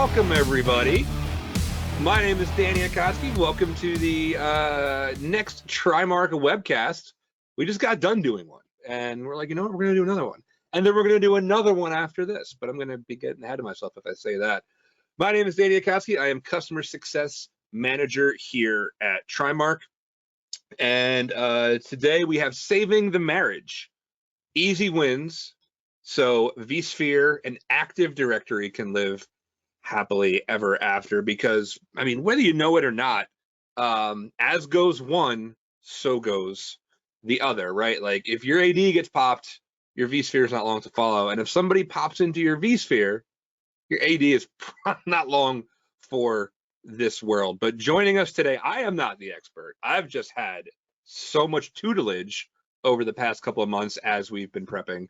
welcome everybody. My name is Danny Akosky. Welcome to the next Trimark Webcast. We just got done doing one, and we're like, you know what, we're going to do another one. And then we're going to do another one after this, but I'm going to be getting ahead of myself if I say that. My name is Danny Akosky. I am Customer Success Manager here at Trimark. And today we have Saving the Marriage. Easy wins, so vSphere and Active Directory can live happily ever after, because I mean, whether you know it or not, as goes one, so goes the other, right? Like if your AD gets popped, your vSphere is not long to follow, and if somebody pops into your vSphere, your AD is not long for this world. But joining us today, I am not the expert. I've just had so much tutelage over the past couple of months as we've been prepping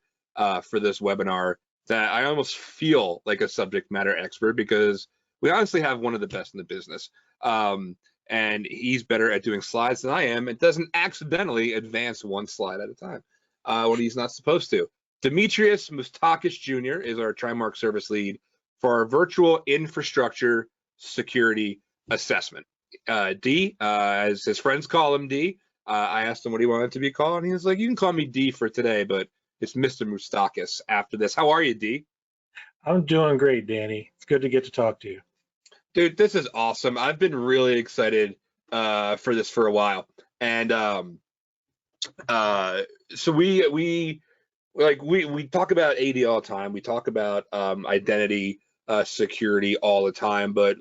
for this webinar, that I almost feel like a subject matter expert, because we honestly have one of the best in the business. And he's better at doing slides than I am, and doesn't accidentally advance one slide at a time when he's not supposed to. Demetrius Mustakis Jr. is our Trimark service lead for our virtual infrastructure security assessment. D, as his friends call him D. I asked him what he wanted to be called, and he was like, you can call me D for today, but it's Mr. Mustakis after this. How are you, D? I'm doing great, Danny. It's good to get to talk to you. Dude, this is awesome. I've been really excited for this for a while. And so we talk about AD all the time. We talk about identity security all the time. But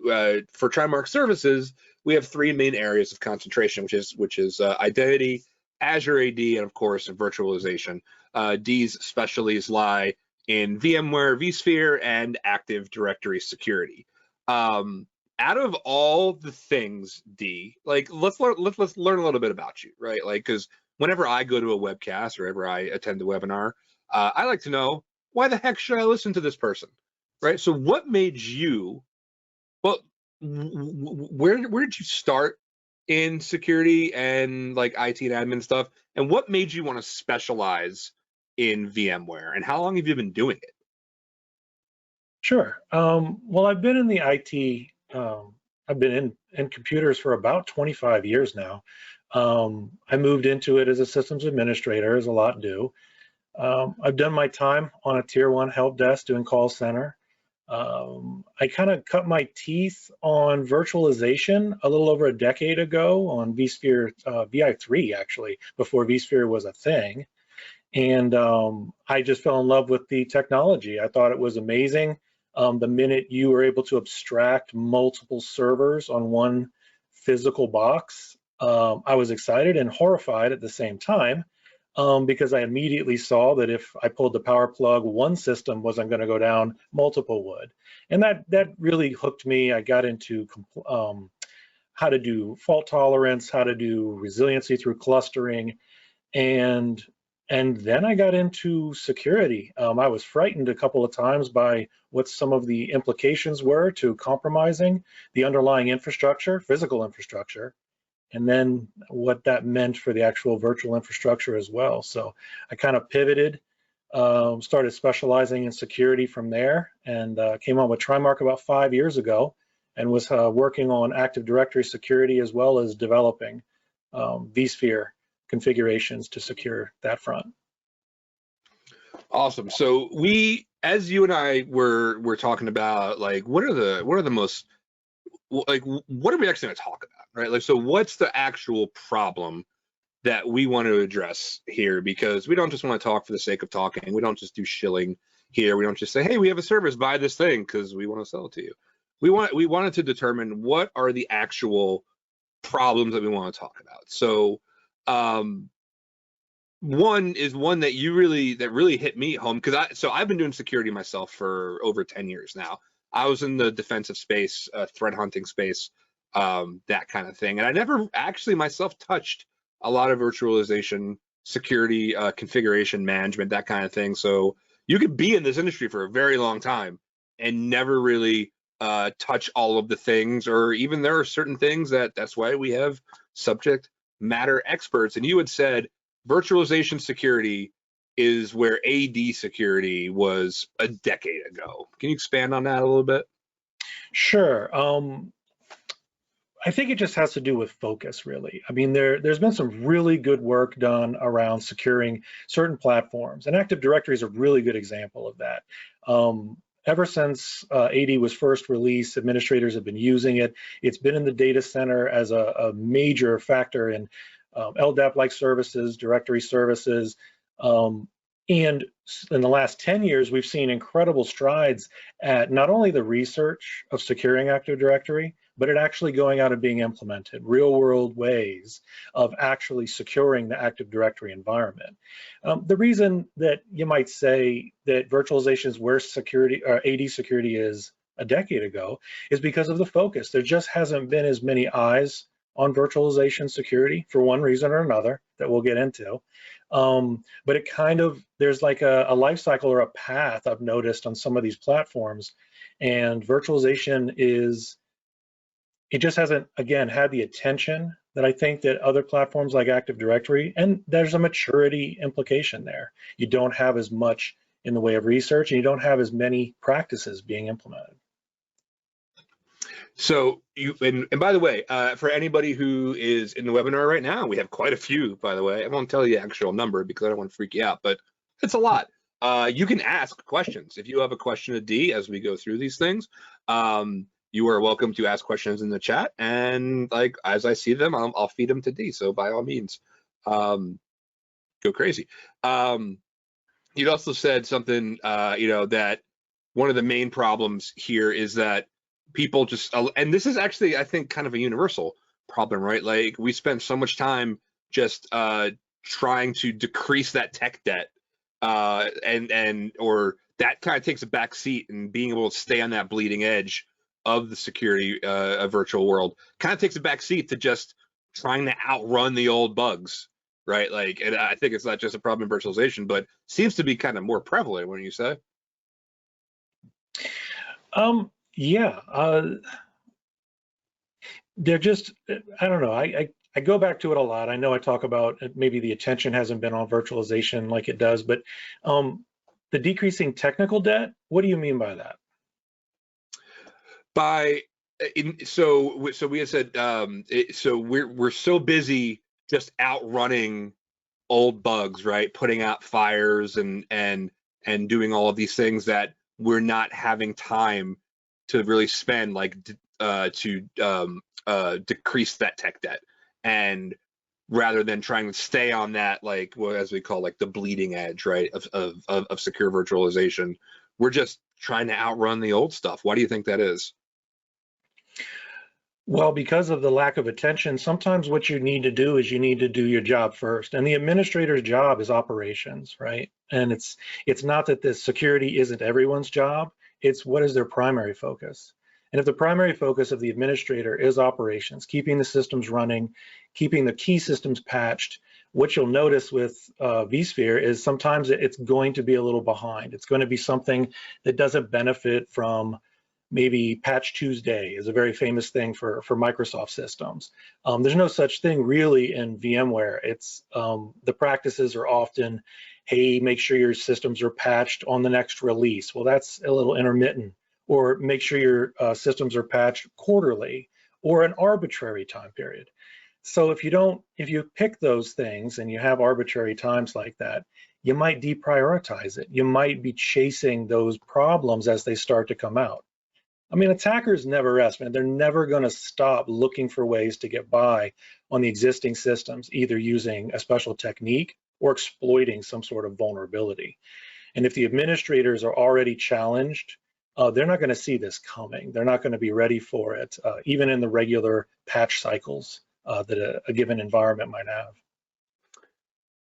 for Trimark services, we have three main areas of concentration, which is identity, Azure AD, and of course virtualization. D's specialties lie in VMware, vSphere, and Active Directory Security. Out of all the things, D, like let's learn a little bit about you, right? Like, because whenever I go to a webcast or whenever I attend a webinar, I like to know, why the heck should I listen to this person, right? So what made you, well, where did you start in security and like IT and admin stuff, and what made you want to specialize in VMware, and how long have you been doing it? Sure. Well, I've been in the IT, I've been in computers for about 25 years now. I moved into it as a systems administrator, as a lot do. I've done my time on a tier 1 help desk doing call center. I kind of cut my teeth on virtualization a little over a decade ago on vSphere VI3, actually, before vSphere was a thing. And I just fell in love with the technology. I thought it was amazing. The minute you were able to abstract multiple servers on one physical box, I was excited and horrified at the same time, because I immediately saw that if I pulled the power plug, one system wasn't going to go down, multiple would. And that really hooked me. I got into how to do fault tolerance, how to do resiliency through clustering, and then I got into security. I was frightened a couple of times by what some of the implications were to compromising the underlying infrastructure, physical infrastructure, and then what that meant for the actual virtual infrastructure as well. So I kind of pivoted, started specializing in security from there, and came on with Trimark about 5 years ago, and was working on Active Directory security as well as developing vSphere configurations to secure that front. Awesome. So we, as you and I were talking about, like, what are the most, like, what are we actually going to talk about, right? Like, so what's the actual problem that we want to address here? Because we don't just want to talk for the sake of talking. We don't just do shilling here. We don't just say, hey, we have a service, buy this thing, because we want to sell it to you. We wanted to determine what are the actual problems that we want to talk about. So one that really hit me home, because I've been doing security myself for over 10 years now. I was in the defensive space, threat hunting space, that kind of thing, and I never actually myself touched a lot of virtualization security, configuration management, that kind of thing. So you could be in this industry for a very long time and never really touch all of the things, or even there are certain things that's why we have subject matter experts. And you had said virtualization security is where AD security was a decade ago. Can you expand on that a little bit? Sure. I think it just has to do with focus, really. I mean, there's been some really good work done around securing certain platforms, and Active Directory is a really good example of that. Ever since AD was first released, administrators have been using it. It's been in the data center as a major factor in LDAP-like services, directory services, and in the last 10 years, we've seen incredible strides at not only the research of securing Active Directory, but it actually going out and being implemented, real world ways of actually securing the Active Directory environment. The reason that you might say that virtualization is where security or AD security is a decade ago is because of the focus. There just hasn't been as many eyes on virtualization security for one reason or another that we'll get into. But it kind of, there's like a life cycle or a path I've noticed on some of these platforms, and virtualization it just hasn't, again, had the attention that I think that other platforms like Active Directory, and there's a maturity implication there. You don't have as much in the way of research, and you don't have as many practices being implemented. So and by the way, for anybody who is in the webinar right now, we have quite a few, by the way. I won't tell you the actual number because I don't want to freak you out, but it's a lot. You can ask questions. If you have a question to D as we go through these things, you are welcome to ask questions in the chat, and like as I see them, I'll feed them to D. So by all means, go crazy. You'd also said something, that one of the main problems here is that people just, and this is actually, I think, kind of a universal problem, right? Like we spend so much time just trying to decrease that tech debt, or that kind of takes a back seat, and being able to stay on that bleeding edge of the security virtual world kind of takes a back seat to just trying to outrun the old bugs, right? Like, and I think it's not just a problem in virtualization, but seems to be kind of more prevalent, wouldn't you say? Yeah, they're just, I don't know, I go back to it a lot. I know I talk about maybe the attention hasn't been on virtualization like it does, but the decreasing technical debt, what do you mean by that? So we had said, so we're so busy just outrunning old bugs, right? Putting out fires and doing all of these things that we're not having time to really spend to decrease that tech debt, and rather than trying to stay on that, like what as we call like the bleeding edge, right, of secure virtualization, we're just trying to outrun the old stuff. Why do you think that is? Well, because of the lack of attention, sometimes what you need to do is you need to do your job first. And the administrator's job is operations, right? And it's not that the security isn't everyone's job, it's what is their primary focus. And if the primary focus of the administrator is operations, keeping the systems running, keeping the key systems patched, what you'll notice with vSphere is sometimes it's going to be a little behind. It's going to be something that doesn't benefit from. Maybe Patch Tuesday is a very famous thing for Microsoft systems. There's no such thing really in VMware. It's the practices are often, hey, make sure your systems are patched on the next release. Well, that's a little intermittent. Or make sure your systems are patched quarterly or an arbitrary time period. So if you pick those things and you have arbitrary times like that, you might deprioritize it. You might be chasing those problems as they start to come out. I mean, attackers never rest, man. They're never going to stop looking for ways to get by on the existing systems, either using a special technique or exploiting some sort of vulnerability. And if the administrators are already challenged, they're not going to see this coming. They're not going to be ready for it, even in the regular patch cycles that a given environment might have.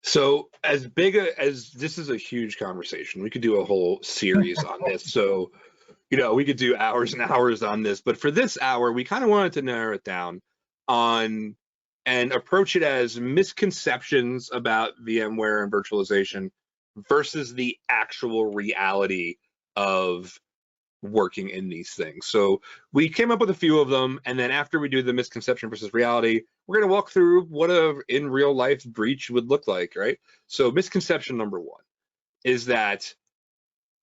So as big as this is a huge conversation, we could do a whole series on this. So we could do hours and hours on this, but for this hour, we kind of wanted to narrow it down on and approach it as misconceptions about VMware and virtualization versus the actual reality of working in these things. So we came up with a few of them, and then after we do the misconception versus reality, we're going to walk through what a in real life breach would look like, right? So misconception number one is that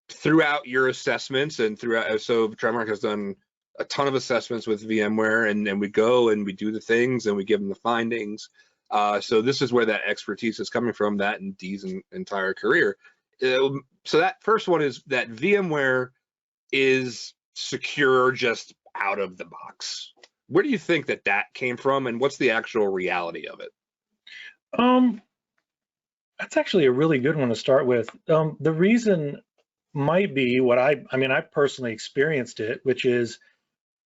throughout your assessments and throughout, so TriMark has done a ton of assessments with VMware, and we go and we do the things and we give them the findings. So this is where that expertise is coming from, that and Dee's entire career. So that first one is that VMware is secure just out of the box. Where do you think that came from, and what's the actual reality of it? That's actually a really good one to start with. The reason might be what I personally experienced it, which is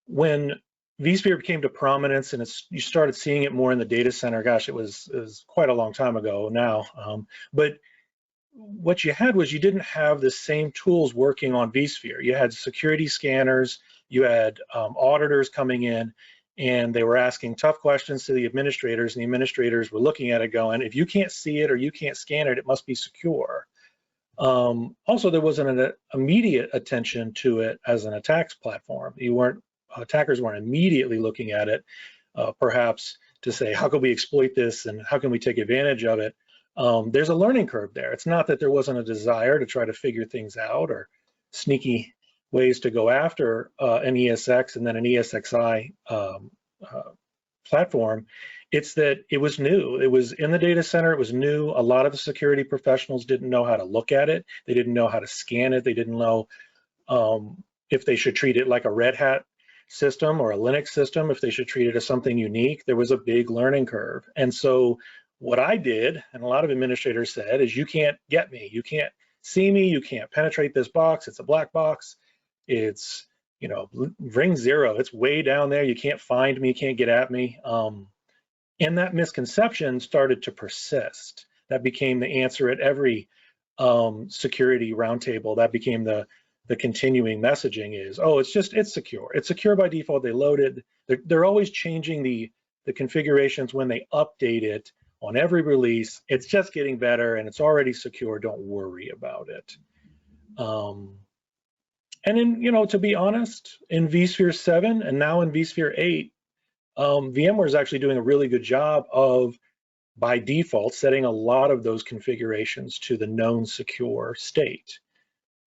when vSphere came to prominence and you started seeing it more in the data center. Gosh, it was quite a long time ago now. But what you had was you didn't have the same tools working on vSphere. You had security scanners, you had auditors coming in, and they were asking tough questions to the administrators, and the administrators were looking at it going, if you can't see it or you can't scan it, it must be secure. Also, there wasn't an immediate attention to it as an attacks platform. Attackers weren't immediately looking at it, perhaps to say, how can we exploit this and how can we take advantage of it? There's a learning curve there. It's not that there wasn't a desire to try to figure things out or sneaky ways to go after an ESX and then an ESXi platform. It's that it was new. It was in the data center. It was new. A lot of the security professionals didn't know how to look at it. They didn't know how to scan it. They didn't know if they should treat it like a Red Hat system or a Linux system, if they should treat it as something unique. There was a big learning curve. And so what I did, and a lot of administrators said, is you can't get me. You can't see me. You can't penetrate this box. It's a black box. It's, ring 0. It's way down there. You can't find me. You can't get at me. And that misconception started to persist. That became the answer at every security roundtable. That became the continuing messaging is, oh, it's secure. It's secure by default. They load it. They're always changing the configurations when they update it on every release. It's just getting better and it's already secure. Don't worry about it. And then, to be honest, in vSphere 7 and now in vSphere 8, VMware is actually doing a really good job of, by default, setting a lot of those configurations to the known secure state.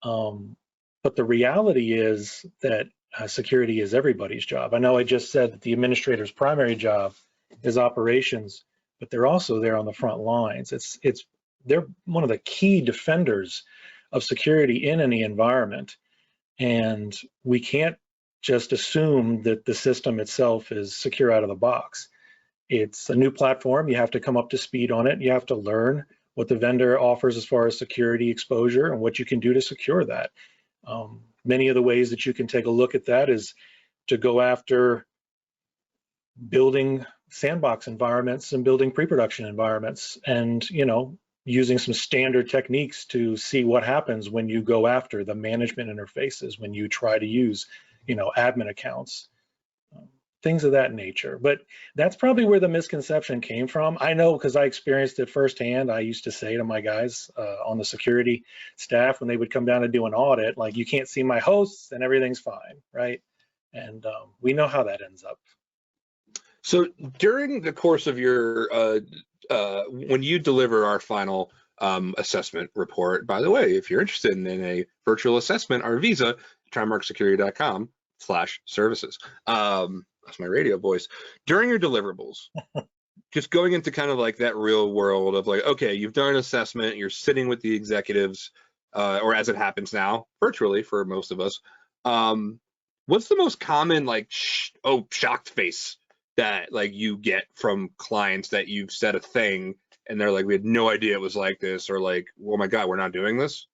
But the reality is that security is everybody's job. I know I just said that the administrator's primary job is operations, but they're also there on the front lines. They're one of the key defenders of security in any environment. And we can't just assume that the system itself is secure out of the box. It's a new platform. You have to come up to speed on it. You have to learn what the vendor offers as far as security exposure and what you can do to secure that. Many of the ways that you can take a look at that is to go after building sandbox environments and building pre-production environments and, using some standard techniques to see what happens when you go after the management interfaces, when you try to use, admin accounts, things of that nature. But that's probably where the misconception came from. I know because I experienced it firsthand. I used to say to my guys on the security staff when they would come down to do an audit, like, you can't see my hosts and everything's fine, right? And we know how that ends up. So during the course of your, when you deliver our final assessment report, by the way, if you're interested in a virtual assessment, our visa, trimarksecurity.com/services. That's my radio voice. During your deliverables, just going into kind of like that real world of like, okay, you've done an assessment, you're sitting with the executives, or as it happens now, virtually for most of us. What's the most common shocked face that like you get from clients that you've said a thing and they're like, we had no idea it was like this, or like, oh my God, we're not doing this?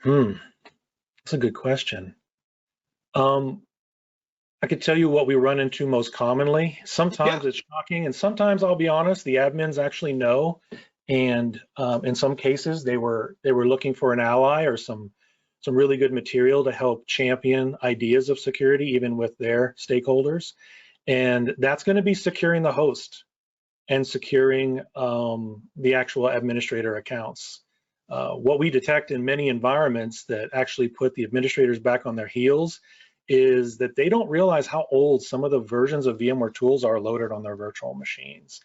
That's a good question. I could tell you what we run into most commonly. Sometimes it's shocking, and sometimes, I'll be honest, the admins actually know. And in some cases, they were looking for an ally or some really good material to help champion ideas of security, even with their stakeholders. And that's going to be securing the host and securing the actual administrator accounts. What we detect in many environments that actually put the administrators back on their heels is that they don't realize how old some of the versions of VMware tools are loaded on their virtual machines,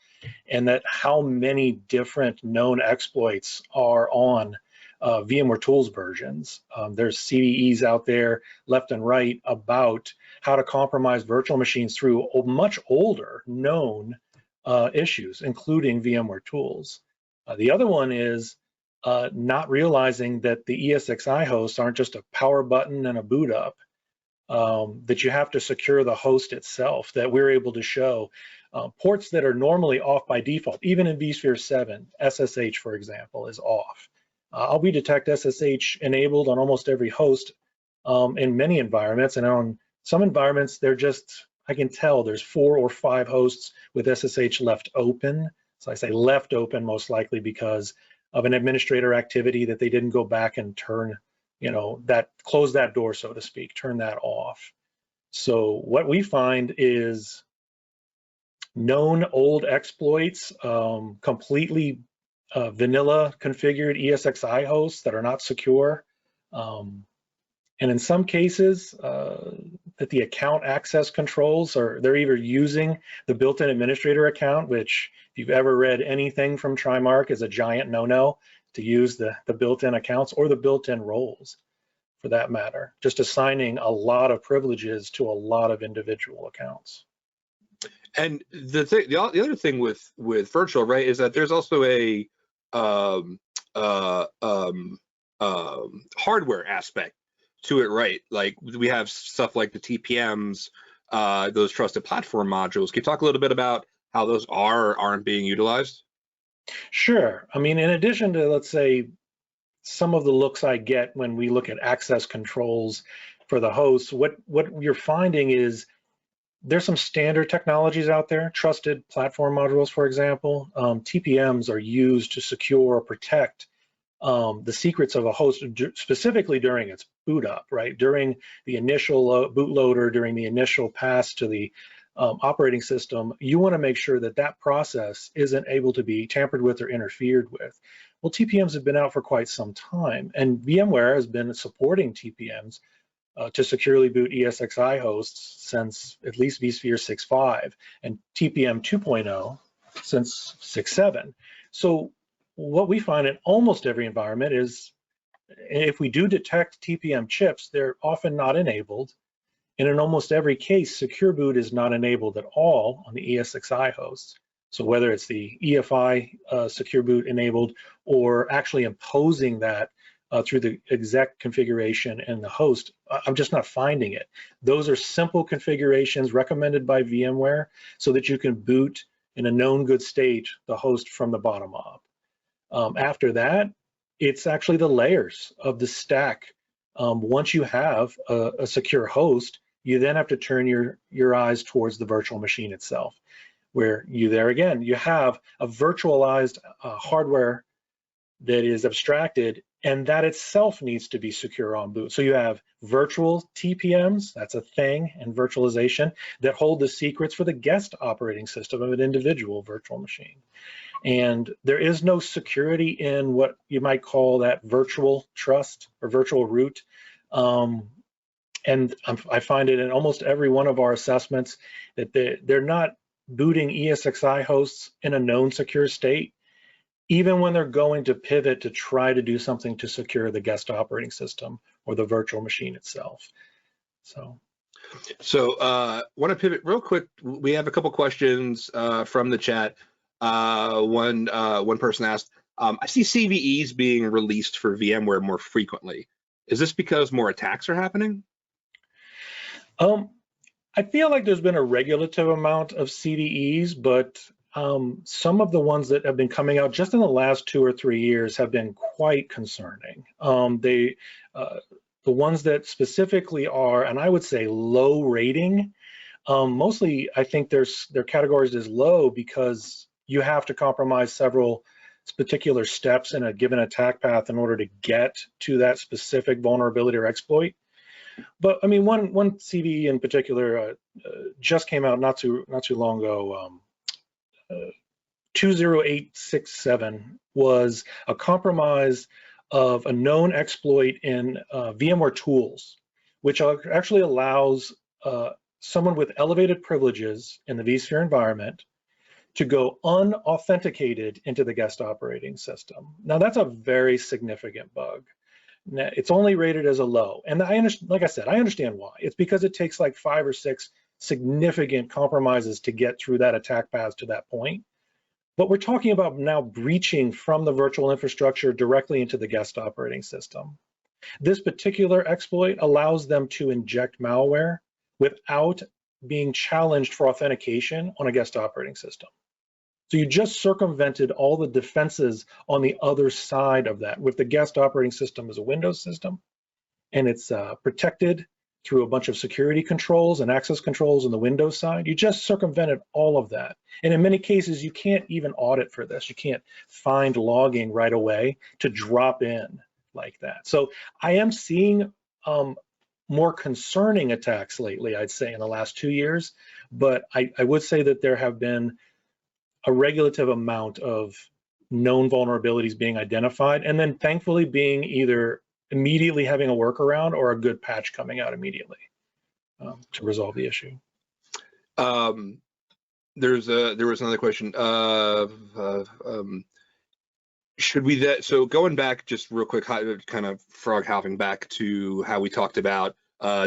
and that how many different known exploits are on VMware Tools versions. There's CVEs out there left and right about how to compromise virtual machines through much older known issues, including VMware Tools. The other one is not realizing that the ESXi hosts aren't just a power button and a boot up, that you have to secure the host itself, that we're able to show ports that are normally off by default. Even in vSphere 7, SSH, for example, is off. We detect SSH enabled on almost every host in many environments, and on some environments, they're just, I can tell there's 4 or 5 hosts with SSH left open. So I say left open most likely because of an administrator activity that they didn't go back and turn, close that door, so to speak, turn that off. So what we find is known old exploits, completely vanilla configured ESXi hosts that are not secure. And in some cases, that the account access controls, or they're either using the built-in administrator account, which if you've ever read anything from TriMark is a giant no-no to use the built-in accounts or the built-in roles for that matter, just assigning a lot of privileges to a lot of individual accounts. And the other thing with virtual, right, is that there's also a hardware aspect to it, right? Like we have stuff like the TPMs, those trusted platform modules. Can you talk a little bit about how those aren't being utilized? Sure. I mean, in addition to, let's say, some of the looks I get when we look at access controls for the hosts, what you're finding is there's some standard technologies out there, trusted platform modules, for example. TPMs are used to secure or protect the secrets of a host, specifically during its boot up, right? During the initial bootloader, during the initial pass to the operating system, you want to make sure that that process isn't able to be tampered with or interfered with. Well, TPMs have been out for quite some time, and VMware has been supporting TPMs to securely boot ESXi hosts since at least vSphere 6.5 and TPM 2.0 since 6.7. So what we find in almost every environment is if we do detect TPM chips, they're often not enabled. And in almost every case, secure boot is not enabled at all on the ESXi hosts. So whether it's the EFI secure boot enabled or actually imposing that through the exec configuration and the host, I'm just not finding it. Those are simple configurations recommended by VMware so that you can boot in a known good state the host from the bottom up. After that, it's actually the layers of the stack. Once you have a secure host, you then have to turn your eyes towards the virtual machine itself, where you have a virtualized hardware that is abstracted, and that itself needs to be secure on boot. So you have virtual TPMs, that's a thing, and virtualization that hold the secrets for the guest operating system of an individual virtual machine. And there is no security in what you might call that virtual trust or virtual root. And I find it in almost every one of our assessments that they're not booting ESXi hosts in a known secure state, even when they're going to pivot to try to do something to secure the guest operating system or the virtual machine itself. So want to pivot real quick. We have a couple questions from the chat. One person asked, I see CVEs being released for VMware more frequently. Is this because more attacks are happening? I feel like there's been a regulative amount of CVEs, but some of the ones that have been coming out just in the last 2 or 3 years have been quite concerning. The ones that specifically are, and I would say low rating, mostly I think they're categorized as low because you have to compromise several particular steps in a given attack path in order to get to that specific vulnerability or exploit. But I mean, one CVE in particular just came out not too long ago. 20867 was a compromise of a known exploit in VMware Tools, which actually allows someone with elevated privileges in the vSphere environment to go unauthenticated into the guest operating system. Now that's a very significant bug. Now, it's only rated as a low, and like I said, I understand why. It's because it takes like 5 or 6 significant compromises to get through that attack path to that point. But we're talking about now breaching from the virtual infrastructure directly into the guest operating system. This particular exploit allows them to inject malware without being challenged for authentication on a guest operating system. So you just circumvented all the defenses on the other side of that. With the guest operating system as a Windows system, and it's protected through a bunch of security controls and access controls on the Windows side, you just circumvented all of that. And in many cases, you can't even audit for this. You can't find logging right away to drop in like that. So I am seeing more concerning attacks lately, I'd say, in the last 2 years, but I would say that there have been a regulative amount of known vulnerabilities being identified, and then thankfully being either immediately having a workaround or a good patch coming out immediately to resolve the issue. There was another question. Should we so going back just real quick, kind of frog hopping back to how we talked about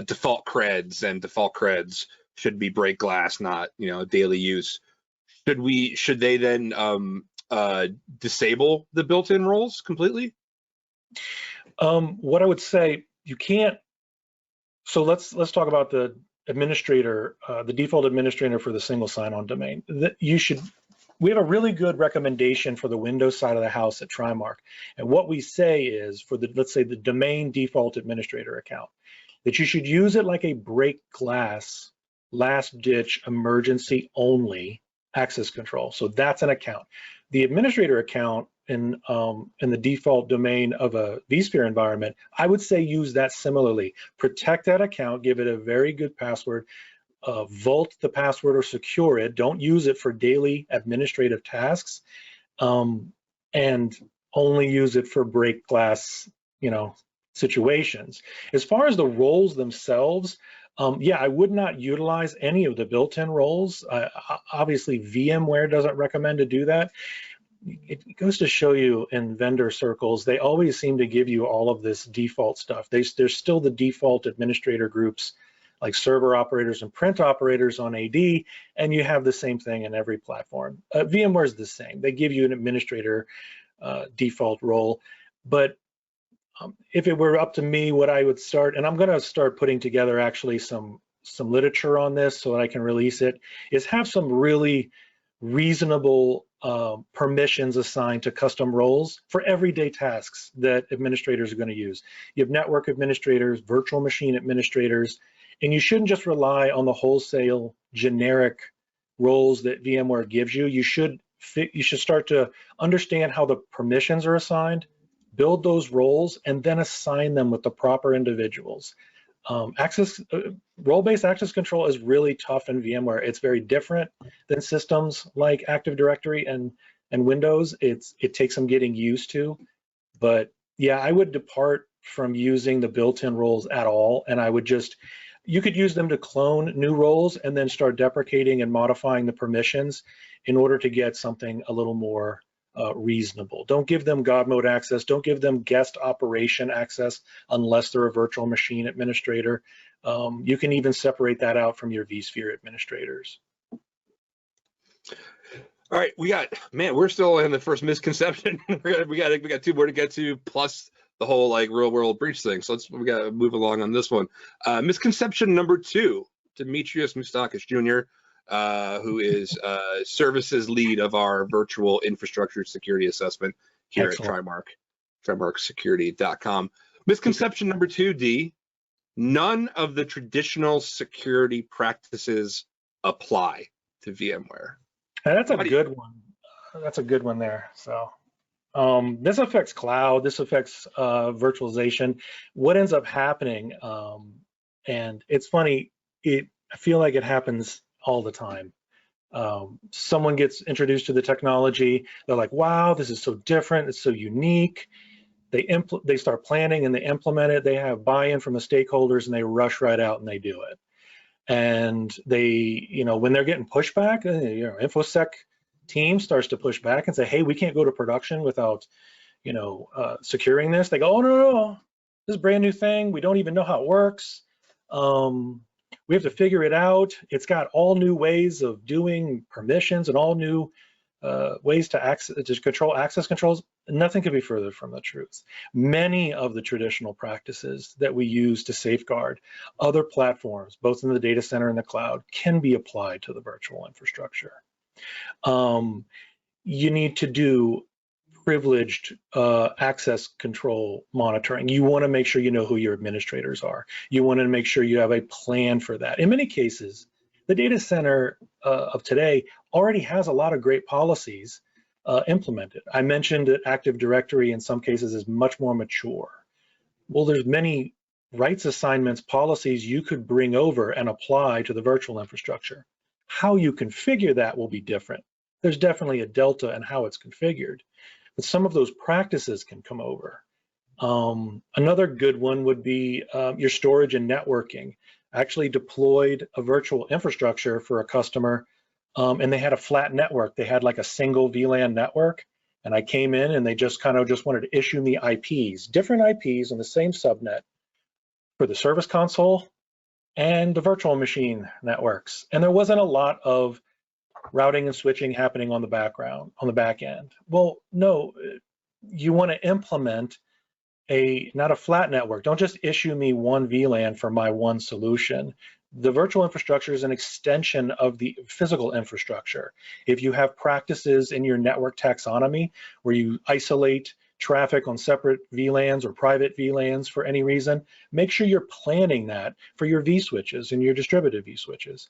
default creds, and default creds should be break glass, not daily use. Should they then disable the built-in roles completely? What I would say, you can't. So let's talk about the administrator, the default administrator for the single sign-on domain. We have a really good recommendation for the Windows side of the house at Trimark, and what we say is for let's say the domain default administrator account, that you should use it like a break glass, last-ditch emergency only access control. So that's an account. The administrator account in the default domain of a vSphere environment, I would say use that similarly. Protect that account, give it a very good password, vault the password or secure it. Don't use it for daily administrative tasks, and only use it for break glass, situations. As far as the roles themselves, yeah, I would not utilize any of the built-in roles. Obviously, VMware doesn't recommend to do that. It goes to show you in vendor circles, they always seem to give you all of this default stuff. There's still the default administrator groups like server operators and print operators on AD, and you have the same thing in every platform. VMware is the same. They give you an administrator default role, but if it were up to me, what I would start, and I'm going to start putting together actually some literature on this so that I can release it, is have some really reasonable permissions assigned to custom roles for everyday tasks that administrators are going to use. You have network administrators, virtual machine administrators, and you shouldn't just rely on the wholesale generic roles that VMware gives you. You should start to understand how the permissions are assigned, build those roles, and then assign them with the proper individuals. Role-based access control is really tough in VMware. It's very different than systems like Active Directory and Windows. It takes some getting used to, but yeah, I would depart from using the built-in roles at all, and I would you could use them to clone new roles and then start deprecating and modifying the permissions in order to get something a little more reasonable. Don't give them God mode access. Don't give them guest operation access unless they're a virtual machine administrator. You can even separate that out from your vSphere administrators. All right, we're still in the first misconception. we got 2 more to get to, plus the whole real world breach thing. So we got to move along on this one. Misconception number 2, Demetrius Moustakis Jr., who is services lead of our virtual infrastructure security assessment here Excellent. At Trimark, trimarksecurity.com. Misconception number 2, D, none of the traditional security practices apply to VMware. That's a good one. That's a good one there. So this affects cloud, this affects virtualization. What ends up happening, and it's funny, I feel like it happens all the time. Someone gets introduced to the technology, they're like, wow, this is so different, it's so unique. They start planning and they implement it, they have buy-in from the stakeholders, and they rush right out and they do it. And they, when they're getting pushback, InfoSec team starts to push back and say, hey, we can't go to production without, securing this, they go, oh, no, this is a brand new thing. We don't even know how it works. We have to figure it out. It's got all new ways of doing permissions and all new ways to control access controls. Nothing could be further from the truth. Many of the traditional practices that we use to safeguard other platforms, both in the data center and the cloud, can be applied to the virtual infrastructure. You need to do privileged access control monitoring. You want to make sure you know who your administrators are. You want to make sure you have a plan for that. In many cases, the data center of today already has a lot of great policies implemented. I mentioned that Active Directory in some cases is much more mature. Well, there's many rights assignments policies you could bring over and apply to the virtual infrastructure. How you configure that will be different. There's definitely a delta in how it's configured, but some of those practices can come over. Another good one would be your storage and networking. I actually deployed a virtual infrastructure for a customer, and they had a flat network. They had like a single VLAN network, and I came in and they just wanted to issue me IPs, different IPs on the same subnet for the service console and the virtual machine networks. And there wasn't a lot of routing and switching happening on the back end. Well, no, you want to implement not a flat network. Don't just issue me one VLAN for my one solution. The virtual infrastructure is an extension of the physical infrastructure. If you have practices in your network taxonomy where you isolate traffic on separate VLANs or private VLANs for any reason, make sure you're planning that for your vSwitches and your distributed vSwitches.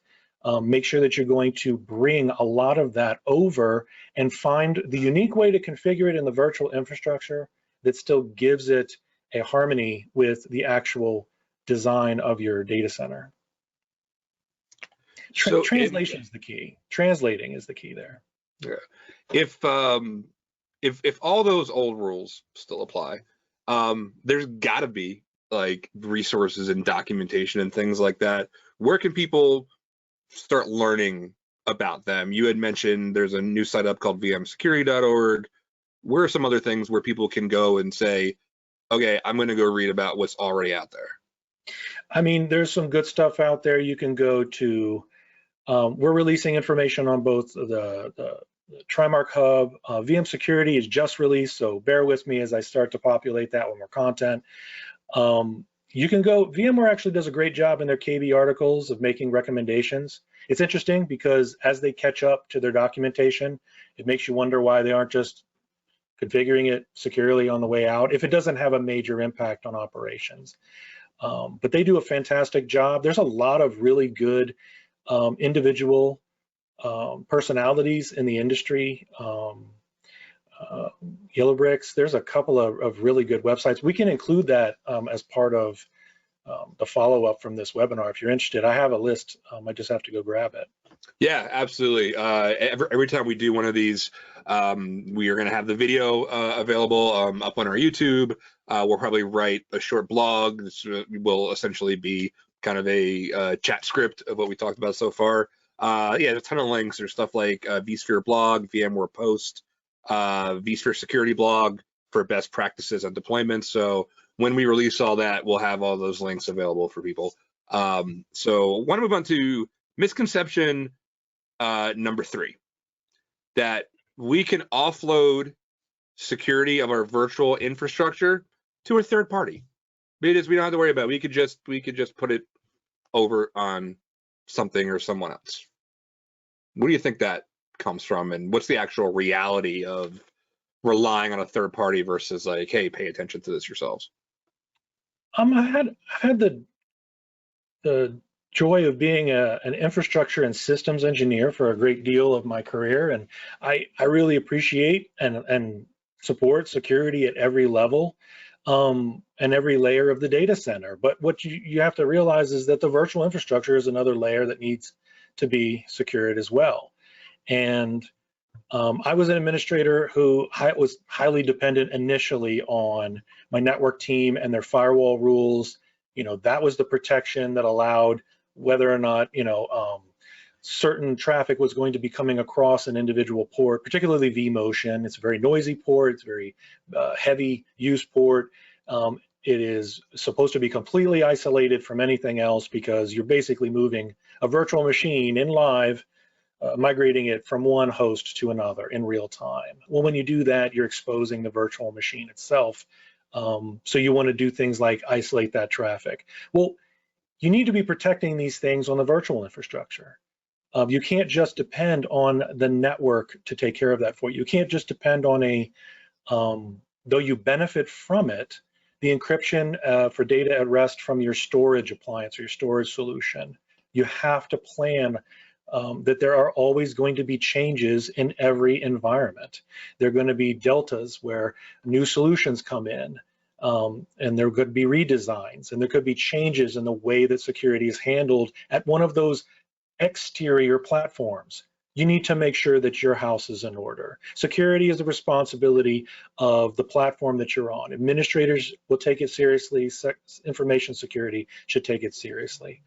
Make sure that you're going to bring a lot of that over and find the unique way to configure it in the virtual infrastructure that still gives it a harmony with the actual design of your data center. Translation is the key. Translating is the key there. Yeah. If all those old rules still apply, there's got to be like resources and documentation and things like that. Where can people start learning about them? You had mentioned there's a new site up called vmsecurity.org. Where are some other things where people can go and say, okay, I'm going to go read about what's already out there? I mean, there's some good stuff out there. You can go to, we're releasing information on both the Trimark Hub. VM Security is just released, so bear with me as I start to populate that with more content. You can go, VMware actually does a great job in their KB articles of making recommendations. It's interesting because as they catch up to their documentation, it makes you wonder why they aren't just configuring it securely on the way out if it doesn't have a major impact on operations. But they do a fantastic job. There's a lot of really good individual personalities in the industry. Yellow Bricks, there's a couple of really good websites. We can include that as part of the follow-up from this webinar if you're interested. I have a list, I just have to go grab it. Yeah, absolutely. Every time we do one of these, we are going to have the video available up on our YouTube. We'll probably write a short blog. This will essentially be kind of a chat script of what we talked about so far. Yeah, there's a ton of links. There's stuff like vSphere blog, VMware post, vSphere security blog for best practices and deployments. So when we release all that, we'll have all those links available for people. So I want to move on to misconception number 3, that we can offload security of our virtual infrastructure to a third party. Because we don't have to worry about it. We could just put it over on something or someone else. What do you think that comes from, and what's the actual reality of relying on a third party versus like, hey, pay attention to this yourselves? I've had the joy of being an infrastructure and systems engineer for a great deal of my career, and I really appreciate and support security at every level and every layer of the data center. But what you have to realize is that the virtual infrastructure is another layer that needs to be secured as well. And I was an administrator who was highly dependent initially on my network team and their firewall rules. That was the protection that allowed whether or not, certain traffic was going to be coming across an individual port, particularly vMotion. It's a very noisy port. It's a very heavy use port. It is supposed to be completely isolated from anything else because you're basically moving a virtual machine in live, migrating it from one host to another in real time. Well, when you do that, you're exposing the virtual machine itself. So you want to do things like isolate that traffic. Well, you need to be protecting these things on the virtual infrastructure. You can't just depend on the network to take care of that for you. You can't just depend on though you benefit from it, the encryption for data at rest from your storage appliance or your storage solution. You have to plan that there are always going to be changes in every environment. There are going to be deltas where new solutions come in, and there could be redesigns, and there could be changes in the way that security is handled at one of those exterior platforms. You need to make sure that your house is in order. Security is the responsibility of the platform that you're on. Administrators will take it seriously. Information security should take it seriously.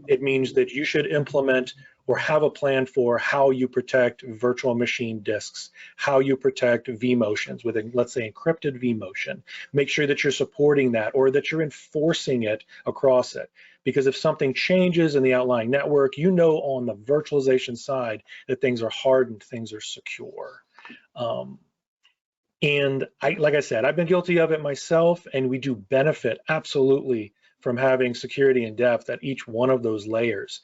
It means that you should implement or have a plan for how you protect virtual machine disks, how you protect vMotions with, let's say, encrypted vMotion. Make sure that you're supporting that or that you're enforcing it across it. Because if something changes in the outlying network, you know on the virtualization side that things are hardened, things are secure. And like I said, I've been guilty of it myself, and we do benefit absolutely from having security in depth at each one of those layers.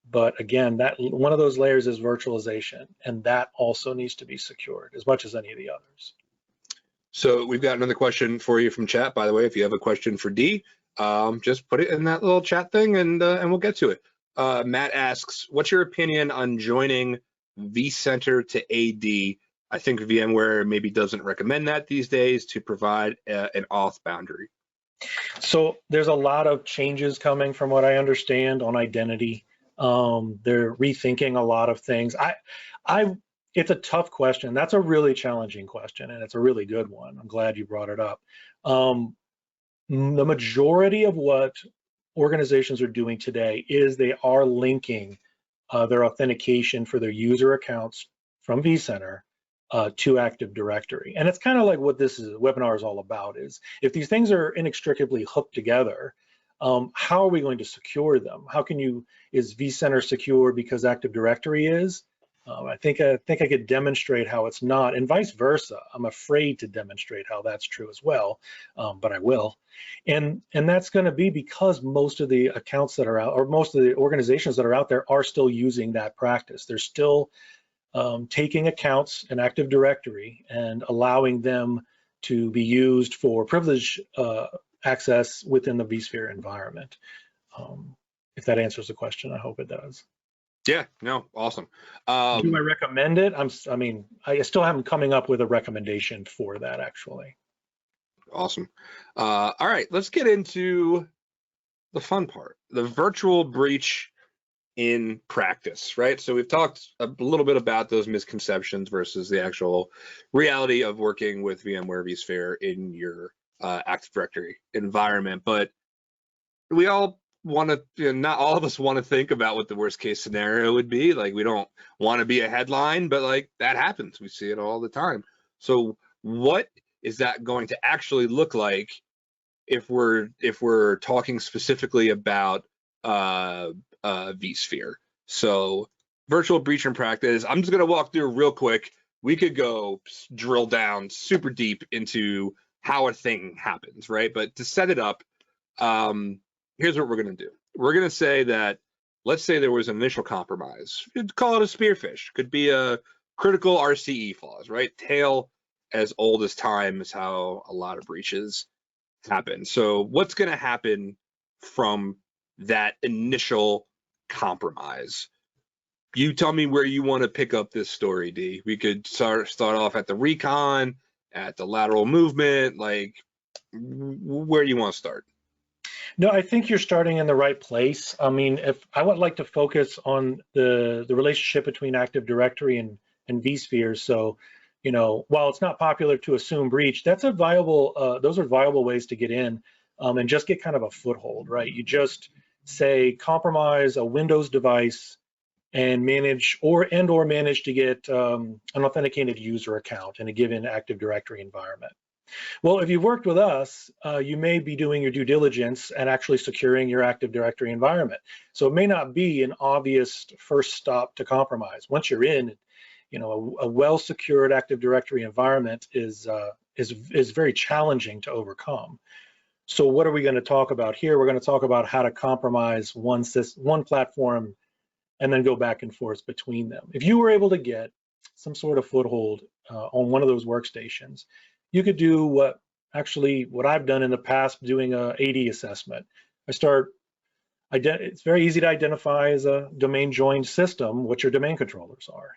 But again, that one of those layers is virtualization, and that also needs to be secured as much as any of the others. So we've got another question for you from chat, by the way. If you have a question for D, just put it in that little chat thing and we'll get to it. Matt asks, what's your opinion on joining vCenter to AD? I think VMware maybe doesn't recommend that these days to provide an auth boundary. So there's a lot of changes coming from what I understand on identity. They're rethinking a lot of things. It's a tough question. That's a really challenging question, and it's a really good one. I'm glad you brought it up. The majority of what organizations are doing today is they are linking their authentication for their user accounts from vCenter to Active Directory. And it's kind of like what this webinar is all about, is if these things are inextricably hooked together, how are we going to secure them? Is vCenter secure because Active Directory is? I think I could demonstrate how it's not, and vice versa. I'm afraid to demonstrate how that's true as well, but I will. And that's going to be because most of the accounts that are out, or most of the organizations that are out there, are still using that practice. They're still taking accounts in Active Directory and allowing them to be used for privileged access within the vSphere environment. If that answers the question, I hope it does. Yeah, no, awesome. Do I recommend it? I still haven't coming up with a recommendation for that, actually. Awesome. All right, let's get into the fun part, the virtual breach in practice, right? So we've talked a little bit about those misconceptions versus the actual reality of working with VMware vSphere in your Active Directory environment, but we all want to, not all of us want to think about what the worst case scenario would be. Like, we don't want to be a headline, but like that happens. We see it all the time. So what is that going to actually look like if we're talking specifically about vSphere? So virtual breach in practice, I'm just going to walk through real quick. We could go drill down super deep into how a thing happens, right? But to set it up, here's what we're going to do. We're going to say that, let's say there was an initial compromise. You'd call it a spearfish. Could be a critical RCE flaws, right? Tale as old as time is how a lot of breaches happen. So what's going to happen from that initial compromise? You tell me where you want to pick up this story, D. We could start off at the recon, at the lateral movement, like where do you want to start? No, I think you're starting in the right place. I mean, if I would like to focus on the relationship between Active Directory and vSphere. So, while it's not popular to assume breach, that's a viable, those are viable ways to get in and just get kind of a foothold, right? You just say compromise a Windows device and manage or manage to get an authenticated user account in a given Active Directory environment. Well, if you've worked with us, you may be doing your due diligence and actually securing your Active Directory environment. So it may not be an obvious first stop to compromise. Once you're in, you know, a well-secured Active Directory environment is very challenging to overcome. So what are we going to talk about here? We're going to talk about how to compromise one platform and then go back and forth between them. If you were able to get some sort of foothold on one of those workstations, you could do what I've done in the past, doing a AD assessment. It's very easy to identify as a domain joined system what your domain controllers are.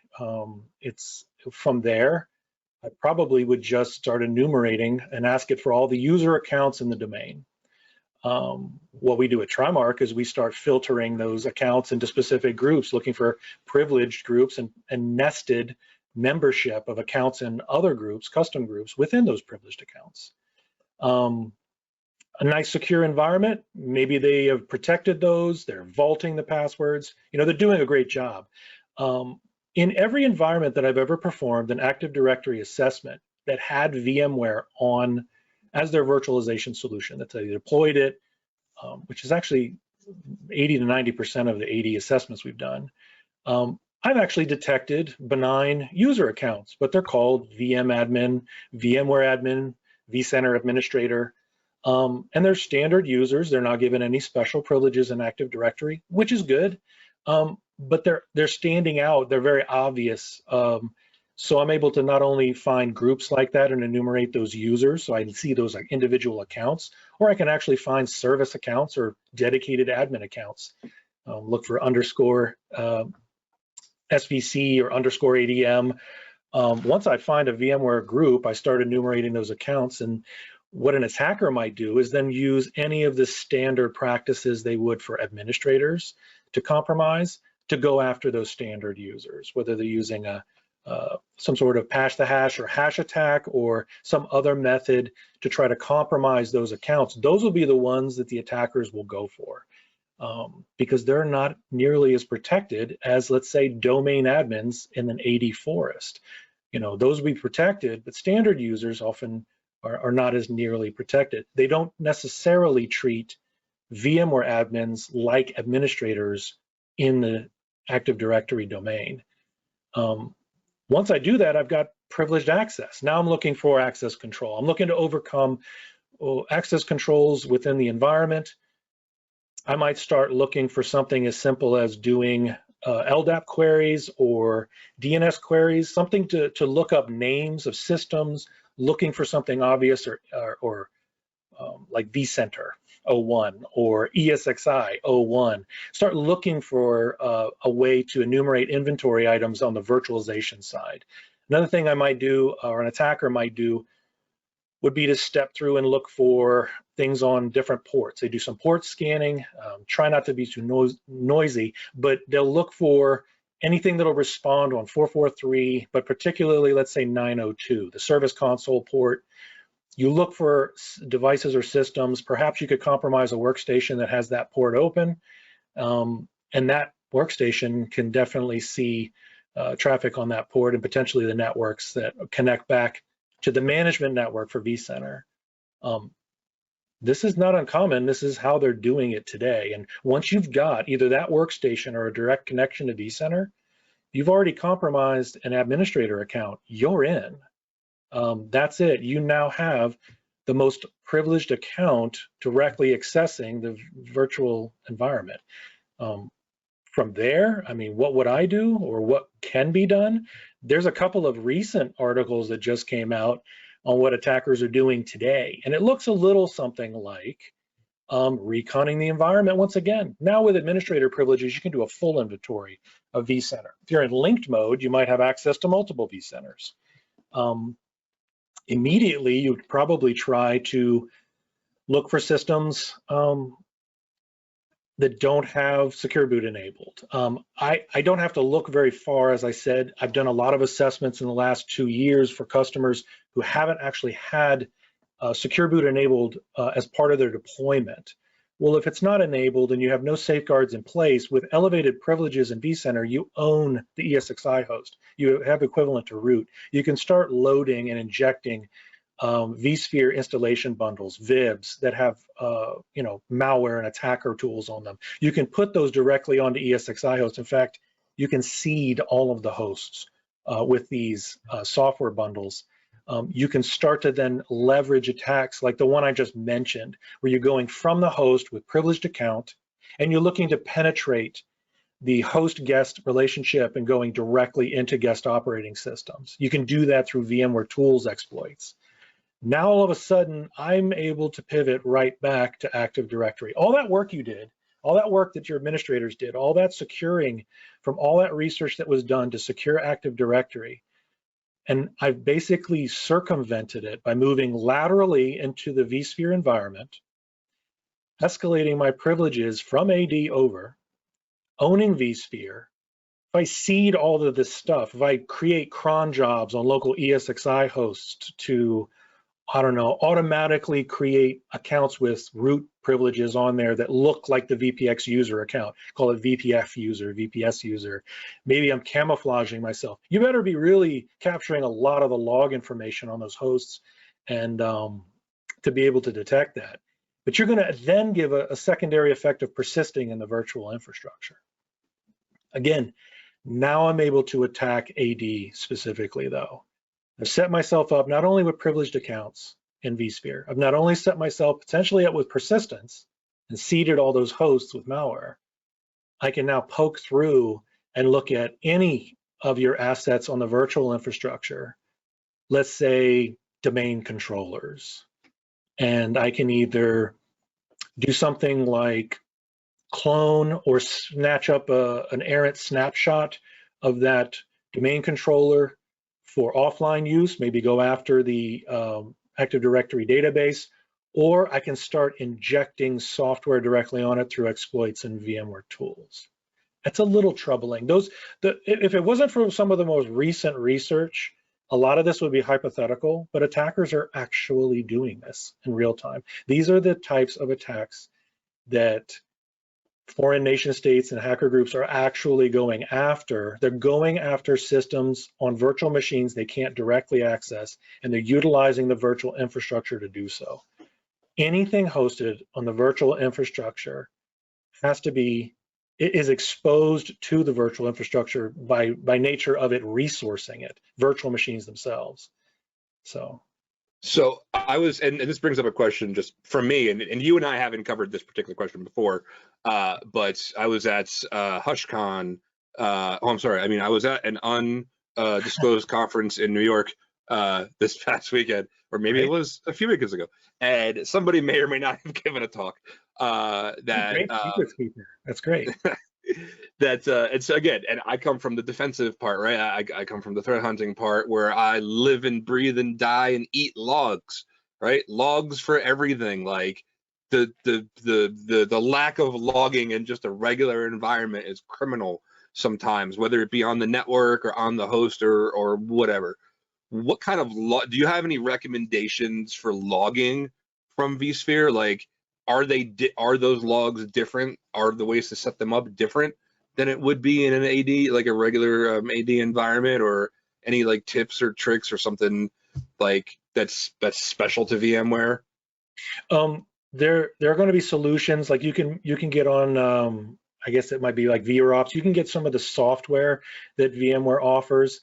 It's from there, I probably would just start enumerating and ask it for all the user accounts in the domain. What we do at TriMark is we start filtering those accounts into specific groups, looking for privileged groups and nested membership of accounts in other groups, custom groups within those privileged accounts. A nice secure environment, maybe they have protected those, they're vaulting the passwords, you know, they're doing a great job. In every environment that I've ever performed an Active Directory assessment that had VMware on as their virtualization solution, that they deployed it, which is actually 80 to 90% of the AD assessments we've done, I've actually detected benign user accounts, but they're called VM admin, VMware admin, vCenter administrator, and they're standard users. They're not given any special privileges in Active Directory, which is good, but they're standing out. They're very obvious. So I'm able to not only find groups like that and enumerate those users, so I can see those like individual accounts, or I can actually find service accounts or dedicated admin accounts. Look for underscore SVC or underscore ADM. Once I find a VMware group, I start enumerating those accounts, and what an attacker might do is then use any of the standard practices they would for administrators to compromise to go after those standard users, whether they're using some sort of patch the hash or hash attack or some other method to try to compromise those accounts. Those will be the ones that the attackers will go for. Because they're not nearly as protected as, let's say, domain admins in an AD forest. You know, those will be protected, but standard users often are not as nearly protected. They don't necessarily treat VMware admins like administrators in the Active Directory domain. Once I do that, I've got privileged access. Now I'm looking for access control. I'm looking to overcome access controls within the environment. I might start looking for something as simple as doing LDAP queries or DNS queries, something to look up names of systems, looking for something obvious or like vCenter 01 or ESXi 01. Start looking for a way to enumerate inventory items on the virtualization side. Another thing I might do, or an attacker might do, would be to step through and look for things on different ports. They do some port scanning, try not to be too noisy, but they'll look for anything that'll respond on 443, but particularly, let's say 902, the service console port. You look for devices or systems, perhaps you could compromise a workstation that has that port open, and that workstation can definitely see traffic on that port and potentially the networks that connect back to the management network for vCenter. This is not uncommon. This is how they're doing it today. And once you've got either that workstation or a direct connection to vCenter, you've already compromised an administrator account. You're in. That's it. You now have the most privileged account directly accessing the virtual environment. From there, I mean, what would I do or what can be done? There's a couple of recent articles that just came out on what attackers are doing today. And it looks a little something like reconning the environment once again. Now with administrator privileges, you can do a full inventory of vCenter. If you're in linked mode, you might have access to multiple vCenters. Immediately, you'd probably try to look for systems that don't have secure boot enabled. I don't have to look very far. As I said, I've done a lot of assessments in the last 2 years for customers who haven't actually had secure boot enabled as part of their deployment. Well, if it's not enabled and you have no safeguards in place, with elevated privileges in vCenter, you own the ESXi host. You have equivalent to root. You can start loading and injecting vSphere installation bundles, VIBs that have malware and attacker tools on them. You can put those directly onto ESXi hosts. In fact, you can seed all of the hosts with these software bundles. You can start to then leverage attacks like the one I just mentioned, where you're going from the host with privileged account and you're looking to penetrate the host-guest relationship and going directly into guest operating systems. You can do that through VMware tools exploits. Now, all of a sudden, I'm able to pivot right back to Active Directory. All that work you did, all that work that your administrators did, all that securing from all that research that was done to secure Active Directory, and I've basically circumvented it by moving laterally into the vSphere environment, escalating my privileges from AD over, owning vSphere. If I seed all of this stuff, if I create cron jobs on local ESXi hosts to, I don't know, automatically create accounts with root privileges on there that look like the VPX user account, call it VPF user, VPS user. Maybe I'm camouflaging myself. You better be really capturing a lot of the log information on those hosts and to be able to detect that. But you're gonna then give a secondary effect of persisting in the virtual infrastructure. Again, now I'm able to attack AD specifically though. I've set myself up not only with privileged accounts in vSphere, I've not only set myself potentially up with persistence and seeded all those hosts with malware, I can now poke through and look at any of your assets on the virtual infrastructure, let's say domain controllers, and I can either do something like clone or snatch up an errant snapshot of that domain controller for offline use, maybe go after the Active Directory database, or I can start injecting software directly on it through exploits and VMware tools. That's a little troubling. If it wasn't for some of the most recent research, a lot of this would be hypothetical, but attackers are actually doing this in real time. These are the types of attacks that foreign nation states and hacker groups are actually going after. They're going after systems on virtual machines they can't directly access, and they're utilizing the virtual infrastructure to do so. Anything hosted on the virtual infrastructure is exposed to the virtual infrastructure by nature of it resourcing it, virtual machines themselves. So I was, and this brings up a question just for me, and you and I haven't covered this particular question before, but I was at HushCon. I was at an undisclosed conference in New York this past weekend, or maybe it was a few weekends ago, and somebody may or may not have given a talk Great secrets keeper. That's great. It's again, and I come from the defensive part, right? I come from the threat hunting part, where I live and breathe and die and eat logs, right? Logs for everything. Like the lack of logging in just a regular environment is criminal sometimes, whether it be on the network or on the host or whatever. What kind of do you have any recommendations for logging from vSphere? Like, are those logs different? Are the ways to set them up different than it would be in an AD, like a regular AD environment, or any like tips or tricks or something like that's special to VMware? There are going to be solutions like you can get on. I guess it might be like VROps. You can get some of the software that VMware offers.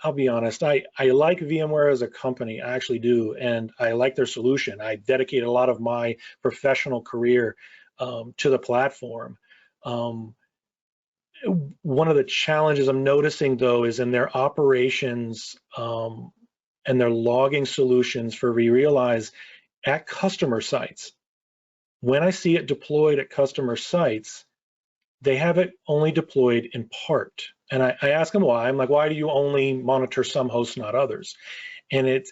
I'll be honest, I like VMware as a company, I actually do, and I like their solution. I dedicate a lot of my professional career to the platform. One of the challenges I'm noticing though is in their operations and their logging solutions for vRealize at customer sites. When I see it deployed at customer sites, they have it only deployed in part. And I ask them why. I'm like, why do you only monitor some hosts, not others? And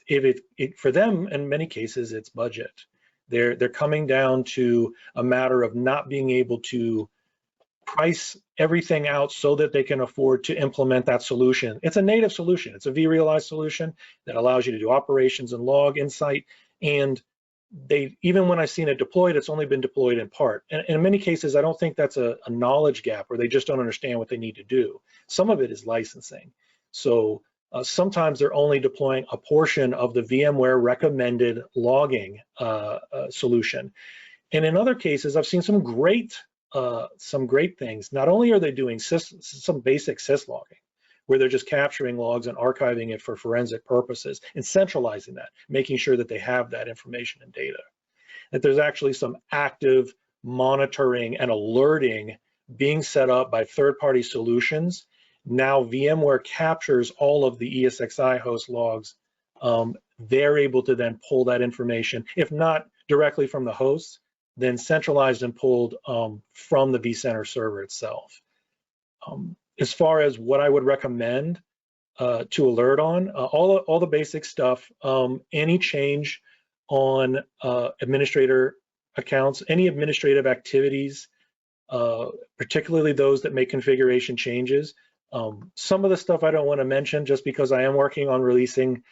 for them, in many cases, it's budget. They're coming down to a matter of not being able to price everything out so that they can afford to implement that solution. It's a native solution. It's a vRealize solution that allows you to do operations and log insight and even when I've seen it deployed, it's only been deployed in part. And in many cases, I don't think that's a knowledge gap where they just don't understand what they need to do. Some of it is licensing. So sometimes they're only deploying a portion of the VMware recommended logging solution. And in other cases, I've seen some great things. Not only are they doing some basic syslogging, where they're just capturing logs and archiving it for forensic purposes and centralizing that, making sure that they have that information and data. That there's actually some active monitoring and alerting being set up by third-party solutions. Now VMware captures all of the ESXi host logs. They're able to then pull that information, if not directly from the hosts, then centralized and pulled from the vCenter server itself. As far as what I would recommend to alert on, all the basic stuff, any change on administrator accounts, any administrative activities, particularly those that make configuration changes. Some of the stuff I don't want to mention just because I am working on releasing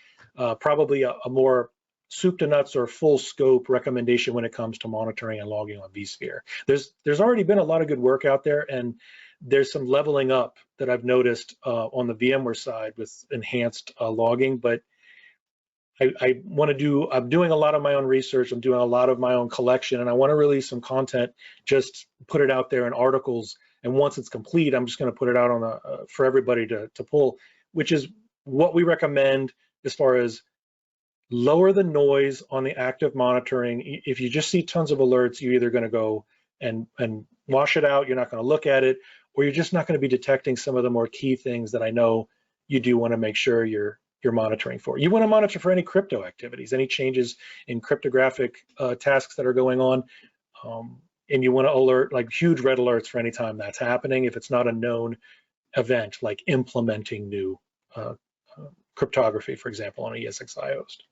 probably a more soup to nuts or full scope recommendation when it comes to monitoring and logging on vSphere. There's already been a lot of good work out there, and there's some leveling up that I've noticed on the VMware side with enhanced logging, but I'm doing a lot of my own research, I'm doing a lot of my own collection, and I want to release some content, just put it out there in articles, and once it's complete, I'm just going to put it out on for everybody to pull, which is what we recommend as far as lower the noise on the active monitoring. If you just see tons of alerts, you're either going to go and wash it out, you're not going to look at it, or you're just not going to be detecting some of the more key things that I know you do want to make sure you're monitoring for. You want to monitor for any crypto activities, any changes in cryptographic tasks that are going on, and you want to alert, like huge red alerts for any time that's happening if it's not a known event, like implementing new cryptography, for example, on a ESXi host.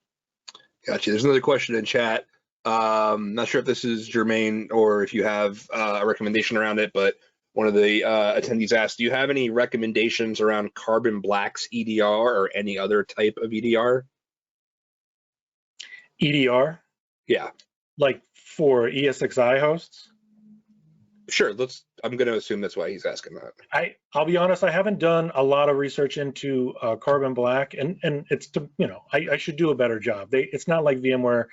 Gotcha. There's another question in chat. Not sure if this is germane or if you have a recommendation around it, but one of the attendees asked, do you have any recommendations around Carbon Black's EDR or any other type of EDR? EDR? Yeah. Like for ESXi hosts? Sure. I'm going to assume that's why he's asking that. I'll be honest, I haven't done a lot of research into Carbon Black, and it's I should do a better job. It's not like VMware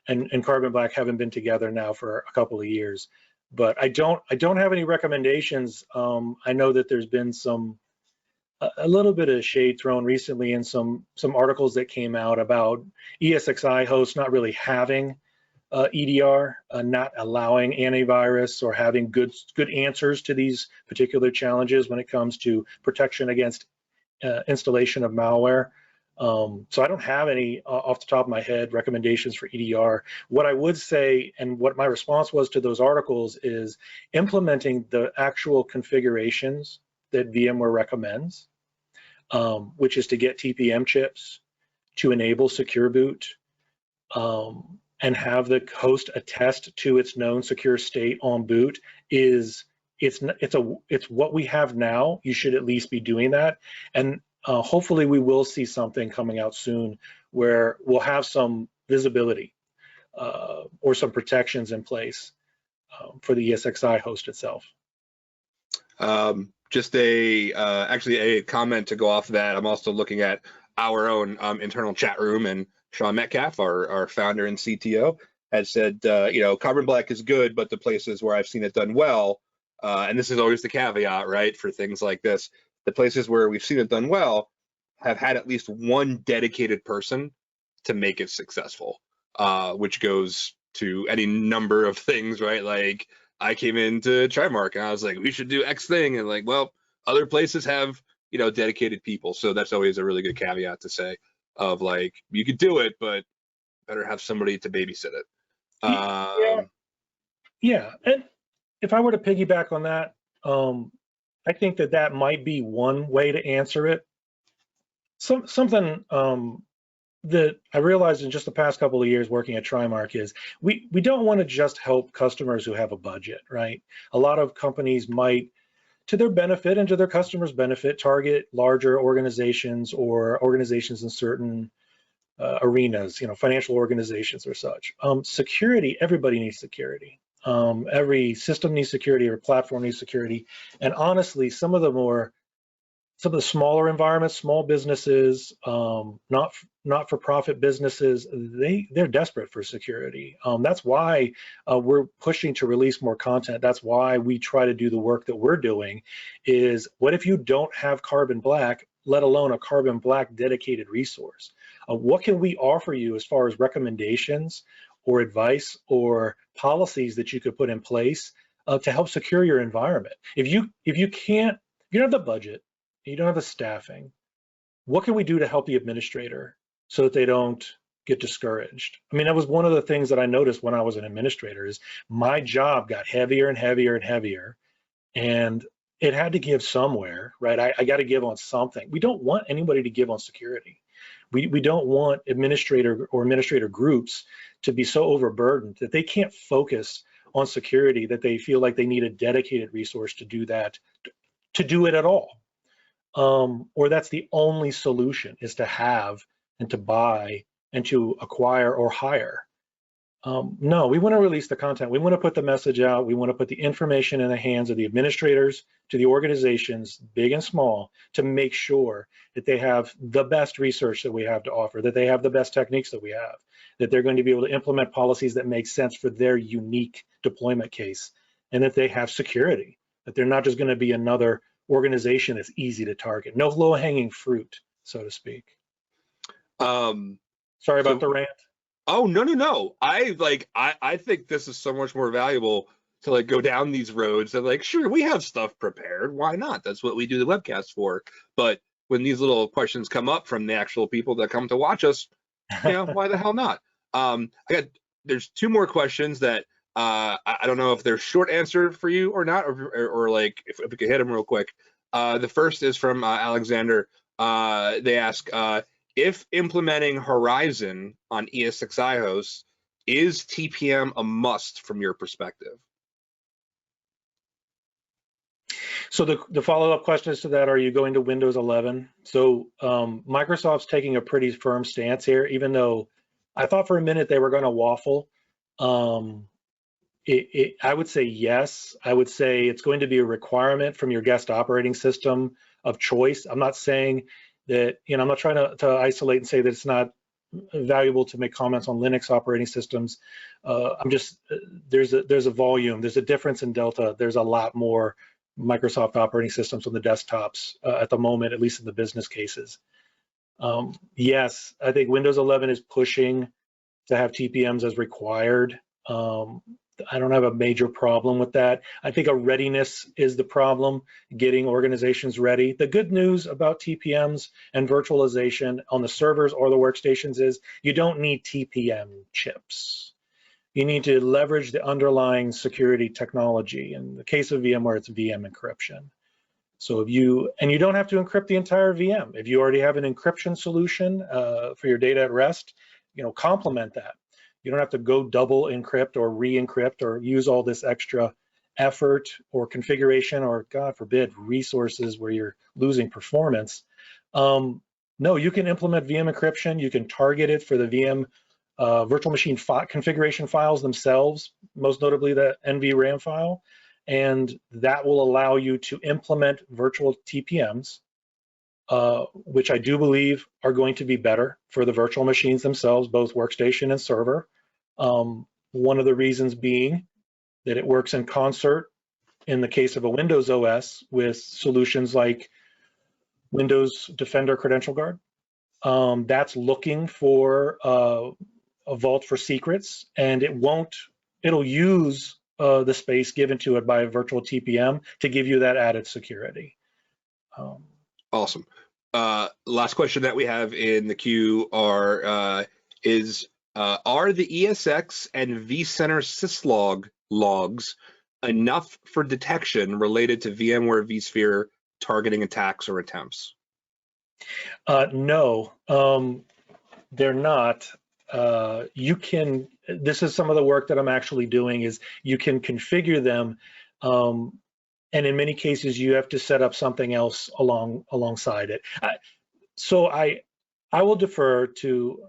and Carbon Black haven't been together now for a couple of years, but I don't have any recommendations. I know that there's been a little bit of shade thrown recently in some articles that came out about ESXi hosts not really having EDR, not allowing antivirus or having good answers to these particular challenges when it comes to protection against installation of malware. So I don't have any off the top of my head recommendations for EDR. What I would say, and what my response was to those articles, is implementing the actual configurations that VMware recommends, which is to get TPM chips, to enable secure boot, and have the host attest to its known secure state on boot. It's what we have now. You should at least be doing that, and hopefully we will see something coming out soon where we'll have some visibility or some protections in place for the ESXi host itself. Just actually a comment to go off of that. I'm also looking at our own internal chat room, and Sean Metcalf, our founder and CTO, had said, Carbon Black is good, but the places where I've seen it done well, and this is always the caveat, right, for things like this, the places where we've seen it done well have had at least one dedicated person to make it successful, which goes to any number of things, right? Like I came into TriMark and I was like, we should do X thing, and like, well, other places have dedicated people, so that's always a really good caveat to say. Of like, you could do it, but better have somebody to babysit it. Yeah, and if I were to piggyback on that, I think that might be one way to answer it. Something that I realized in just the past couple of years working at TriMark is we don't want to just help customers who have a budget, right? A lot of companies might, to their benefit and to their customers' benefit, target larger organizations or organizations in certain arenas, financial organizations or such. Security, everybody needs security. Every system needs security, every platform needs security. And honestly, some of the smaller environments, small businesses, not-for-profit businesses, they're desperate for security. That's why we're pushing to release more content. That's why we try to do the work that we're doing. Is what if you don't have Carbon Black, let alone a Carbon Black dedicated resource? What can we offer you as far as recommendations or advice or policies that you could put in place to help secure your environment? If you don't have the budget, you don't have the staffing, what can we do to help the administrator so that they don't get discouraged? I mean, that was one of the things that I noticed when I was an administrator is my job got heavier and heavier and heavier, and it had to give somewhere, right? I got to give on something. We don't want anybody to give on security. We don't want administrator groups to be so overburdened that they can't focus on security, that they feel like they need a dedicated resource to do that, to do it at all. Or that's the only solution, is to have and to buy and to acquire or hire. No, we want to release the content. We want to put the message out. We want to put the information in the hands of the administrators, to the organizations, big and small, to make sure that they have the best research that we have to offer, that they have the best techniques that we have, that they're going to be able to implement policies that make sense for their unique deployment case, and that they have security, that they're not just going to be another organization that's easy to target. No low-hanging fruit, so to speak. Sorry about the rant. Oh, no. I think this is so much more valuable to go down these roads. And sure, we have stuff prepared. Why not? That's what we do the webcast for. But when these little questions come up from the actual people that come to watch us, why the hell not? There's two more questions that I don't know if they're short answer for you or not, or if we could hit them real quick. The first is from Alexander. They ask, if implementing Horizon on ES6i hosts, is TPM a must from your perspective? So the follow-up questions to that, are you going to Windows 11? So Microsoft's taking a pretty firm stance here, even though I thought for a minute they were going to waffle. I would say yes. I would say it's going to be a requirement from your guest operating system of choice. I'm not saying that, I'm not trying to isolate and say that it's not valuable to make comments on Linux operating systems. I'm just, there's a volume, there's a difference in Delta. There's a lot more Microsoft operating systems on the desktops at the moment, at least in the business cases. Yes, I think Windows 11 is pushing to have TPMs as required. I don't have a major problem with that. I think a readiness is the problem, getting organizations ready. The good news about TPMs and virtualization on the servers or the workstations is you don't need TPM chips. You need to leverage the underlying security technology. In the case of VMware, it's VM encryption. So you don't have to encrypt the entire VM. If you already have an encryption solution for your data at rest, complement that. You don't have to go double encrypt or re-encrypt or use all this extra effort or configuration or, God forbid, resources where you're losing performance. No, you can implement VM encryption. You can target it for the VM virtual machine configuration files themselves, most notably the NVRAM file, and that will allow you to implement virtual TPMs, which I do believe are going to be better for the virtual machines themselves, both workstation and server. One of the reasons being that it works in concert in the case of a Windows OS with solutions like Windows Defender Credential Guard. That's looking for a vault for secrets, and it'll use the space given to it by a virtual TPM to give you that added security. Awesome. Last question that we have in the queue are the ESX and vCenter syslog logs enough for detection related to VMware vSphere targeting attacks or attempts? No, they're not. This is some of the work that I'm actually doing, is you can configure them, and in many cases you have to set up something else alongside it. I will defer to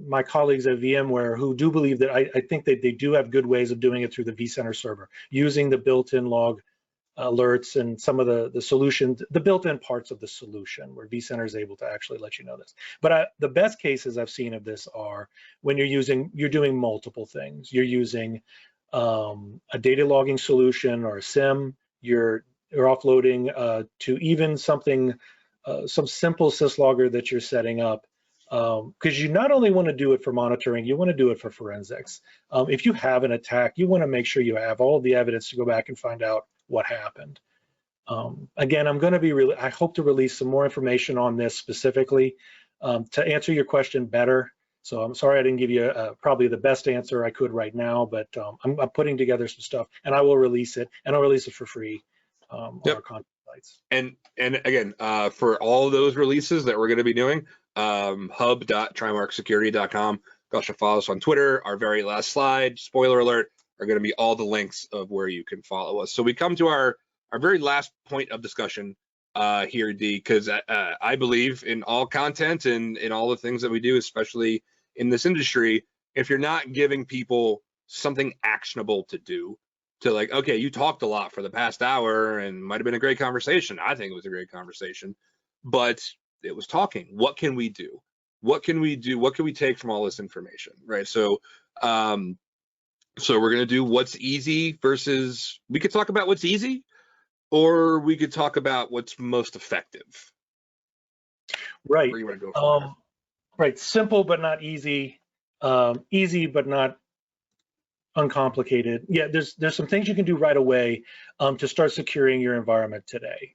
my colleagues at VMware who do believe that I think that they do have good ways of doing it through the vCenter server, using the built-in log alerts and some of the solutions, the built-in parts of the solution where vCenter is able to actually let you know this. But the best cases I've seen of this are when you're doing multiple things. You're using a data logging solution or a SIM. You're offloading to even something, some simple syslogger that you're setting up. Because you not only want to do it for monitoring, you want to do it for forensics. If you have an attack, you want to make sure you have all of the evidence to go back and find out what happened. Again, I'm going to be I hope to release some more information on this specifically to answer your question better. So I'm sorry I didn't give you probably the best answer I could right now, but I'm putting together some stuff and I will release it, and I'll release it for free on our content sites. And again, for all of those releases that we're going to be doing, hub.trimarksecurity.com. You also follow us on Twitter. Our very last slide, spoiler alert, are going to be all the links of where you can follow us. So we come to our very last point of discussion here, D, because I believe in all content and in all the things that we do, especially in this industry, if you're not giving people something actionable to do, to like, okay, you talked a lot for the past hour and might have been a great conversation. I think it was a great conversation, but it was talking. What can we do? What can we do? What can we take from all this information, right? So, so we're going to do what's easy versus, we could talk about what's easy, or we could talk about what's most effective. Right. Where you want to go from there? Right. Simple but not easy. Easy but not uncomplicated. Yeah, there's some things you can do right away to start securing your environment today.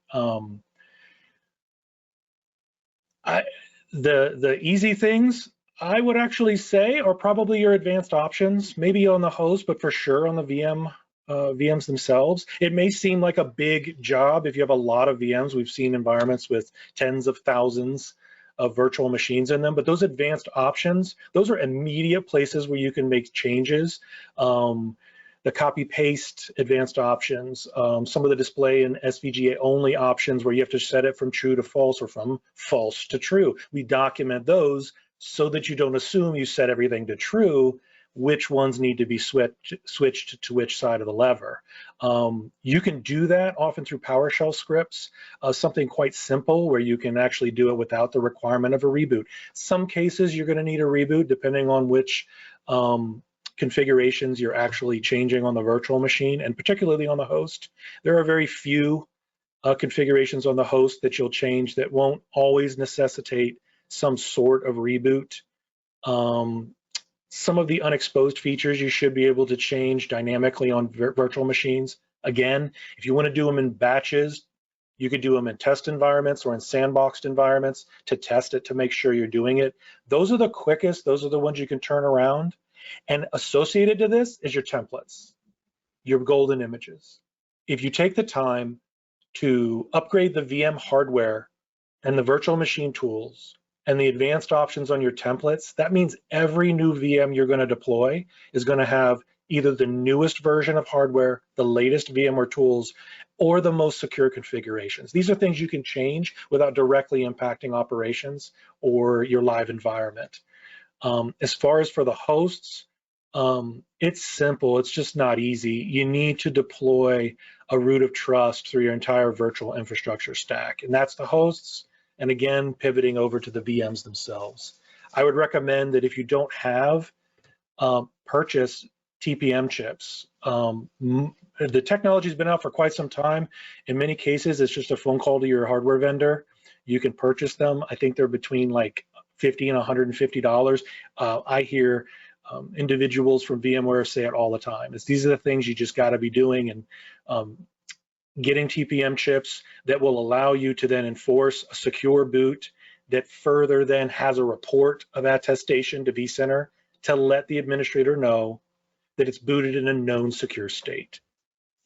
The easy things I would actually say are probably your advanced options, maybe on the host, but for sure on the VMs themselves. It may seem like a big job if you have a lot of VMs. We've seen environments with tens of thousands of virtual machines in them, but those advanced options, those are immediate places where you can make changes. The copy paste advanced options, some of the display and SVGA only options where you have to set it from true to false or from false to true. We document those so that you don't assume you set everything to true, which ones need to be switched to which side of the lever. You can do that often through PowerShell scripts, something quite simple where you can actually do it without the requirement of a reboot. Some cases you're going to need a reboot depending on which configurations you're actually changing on the virtual machine, and particularly on the host. There are very few configurations on the host that you'll change that won't always necessitate some sort of reboot. Some of the unexposed features you should be able to change dynamically on virtual machines. Again, if you want to do them in batches, you could do them in test environments or in sandboxed environments to test it to make sure you're doing it. Those are the quickest, those are the ones you can turn around. And associated to this is your templates, your golden images. If you take the time to upgrade the VM hardware and the virtual machine tools and the advanced options on your templates, that means every new VM you're going to deploy is going to have either the newest version of hardware, the latest VMware tools, or the most secure configurations. These are things you can change without directly impacting operations or your live environment. As far as for the hosts, it's simple, it's just not easy. You need to deploy a root of trust through your entire virtual infrastructure stack, and that's the hosts. And again, pivoting over to the VMs themselves. I would recommend that if you don't have, purchase TPM chips. The technology's been out for quite some time. In many cases, it's just a phone call to your hardware vendor. You can purchase them. I think they're between like $50 and $150. I hear individuals from VMware say it all the time. These are the things you just got to be doing, and getting TPM chips that will allow you to then enforce a secure boot that further then has a report of attestation to vCenter to let the administrator know that it's booted in a known secure state.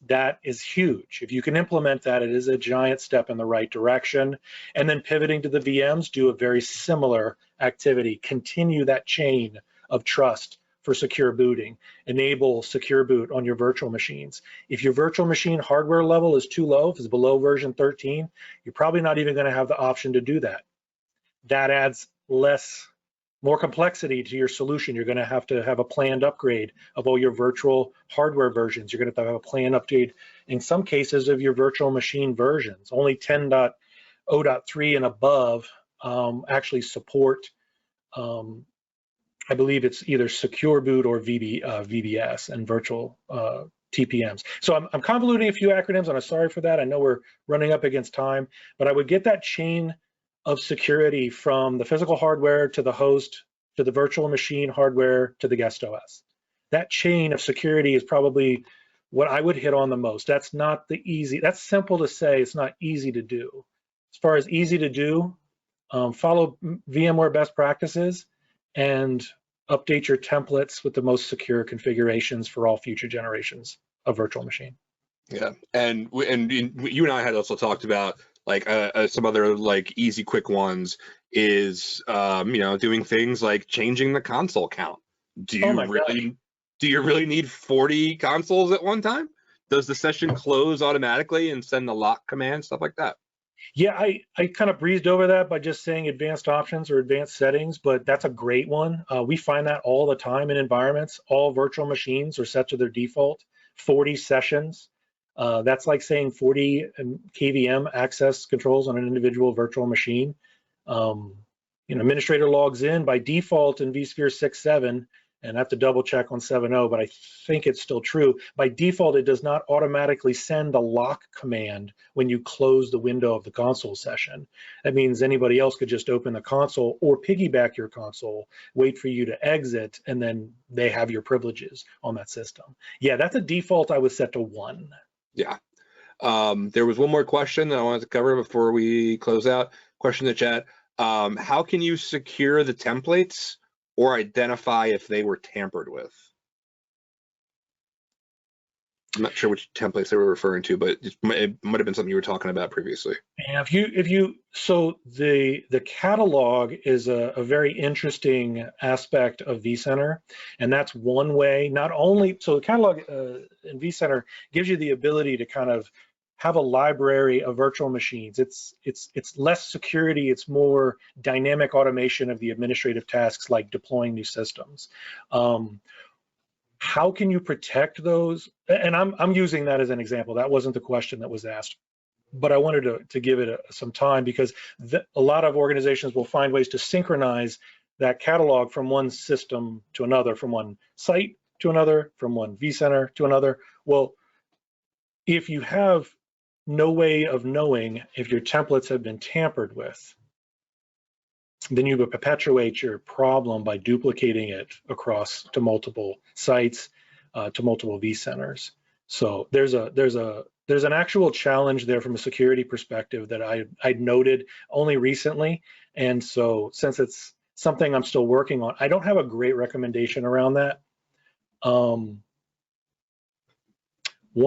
That is huge. If you can implement that, it is a giant step in the right direction. And then pivoting to the VMs, do a very similar activity. Continue that chain of trust for secure booting. Enable secure boot on your virtual machines. If your virtual machine hardware level is too low, if it's below version 13, you're probably not even going to have the option to do that. That adds more complexity to your solution. You're going to have a planned upgrade of all your virtual hardware versions. You're going to have a planned update in some cases of your virtual machine versions. Only 10.0.3 and above actually support, I believe it's either secure boot or VBS and virtual TPMs. So I'm convoluting a few acronyms, and I'm sorry for that. I know we're running up against time, but I would get that chain of security from the physical hardware to the host, to the virtual machine hardware, to the guest OS. That chain of security is probably what I would hit on the most. That's simple to say, it's not easy to do. As far as easy to do, follow VMware best practices and update your templates with the most secure configurations for all future generations of virtual machine. Yeah, and you and I had also talked about like some other like easy quick ones is doing things like changing the console count. Do you really need 40 consoles at one time? Does the session close automatically and send the lock command, stuff like that? Yeah, I kind of breezed over that by just saying advanced options or advanced settings, but that's a great one. We find that all the time in environments. All virtual machines are set to their default 40 sessions. That's like saying 40 KVM access controls on an individual virtual machine. Administrator logs in by default in vSphere 6.7, and I have to double check on 7.0, but I think it's still true. By default, it does not automatically send the lock command when you close the window of the console session. That means anybody else could just open the console or piggyback your console, wait for you to exit, and then they have your privileges on that system. Yeah, that's a default I would set to 1. Yeah. There was one more question that I wanted to cover before we close out. Question in the chat. How can you secure the templates or identify if they were tampered with? I'm not sure which templates they were referring to, but it might have been something you were talking about previously. Yeah, so the catalog is a very interesting aspect of vCenter, and that's one way. So the catalog in vCenter gives you the ability to kind of have a library of virtual machines. It's less security, it's more dynamic automation of the administrative tasks like deploying new systems. How can you protect those? And I'm using that as an example. That wasn't the question that was asked, but I wanted to give it some time because a lot of organizations will find ways to synchronize that catalog from one system to another, from one site to another, from one vCenter to another. Well, if you have no way of knowing if your templates have been tampered with, then you would perpetuate your problem by duplicating it across to multiple sites, to multiple vCenters. So there's an actual challenge there from a security perspective that I noted only recently, and so since it's something I'm still working on, I don't have a great recommendation around that. One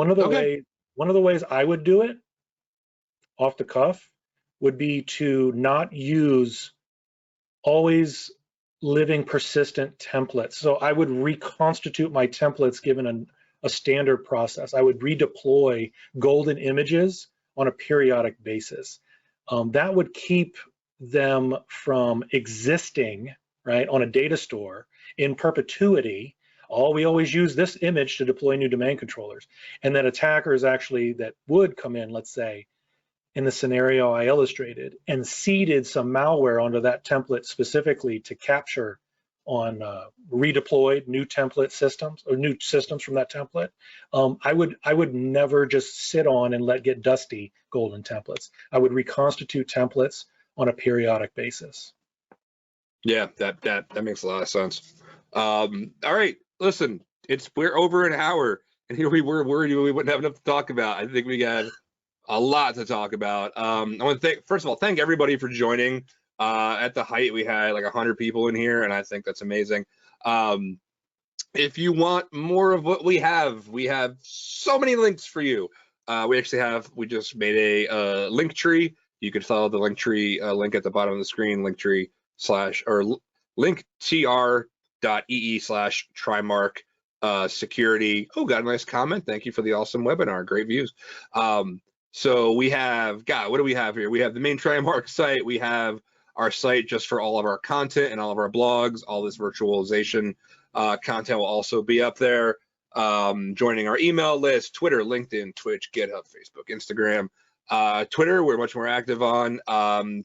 of the ways I would do it off the cuff would be to not use always living persistent templates. So I would reconstitute my templates given a standard process. I would redeploy golden images on a periodic basis. That would keep them from existing, right, on a data store in perpetuity. We always use this image to deploy new domain controllers. And then attackers actually that would come in, let's say, in the scenario I illustrated, and seeded some malware onto that template specifically to capture on redeployed new template systems or new systems from that template. I would never just sit on and let get dusty golden templates. I would reconstitute templates on a periodic basis. Yeah, that makes a lot of sense. All right, listen, we're over an hour, and here we were worried we wouldn't have enough to talk about. I think we got a lot to talk about. I want to first of all, thank everybody for joining. At the height, we had like 100 people in here, and I think that's amazing. If you want more of what we have so many links for you. We just made a link tree. You could follow the link tree link at the bottom of the screen, linktr.ee/trimark security. Oh, got a nice comment. Thank you for the awesome webinar. Great views. So we have, what do we have here? We have the main TriMark site. We have our site just for all of our content and all of our blogs. All this virtualization content will also be up there. Joining our email list, Twitter, LinkedIn, Twitch, GitHub, Facebook, Instagram. Twitter, we're much more active on.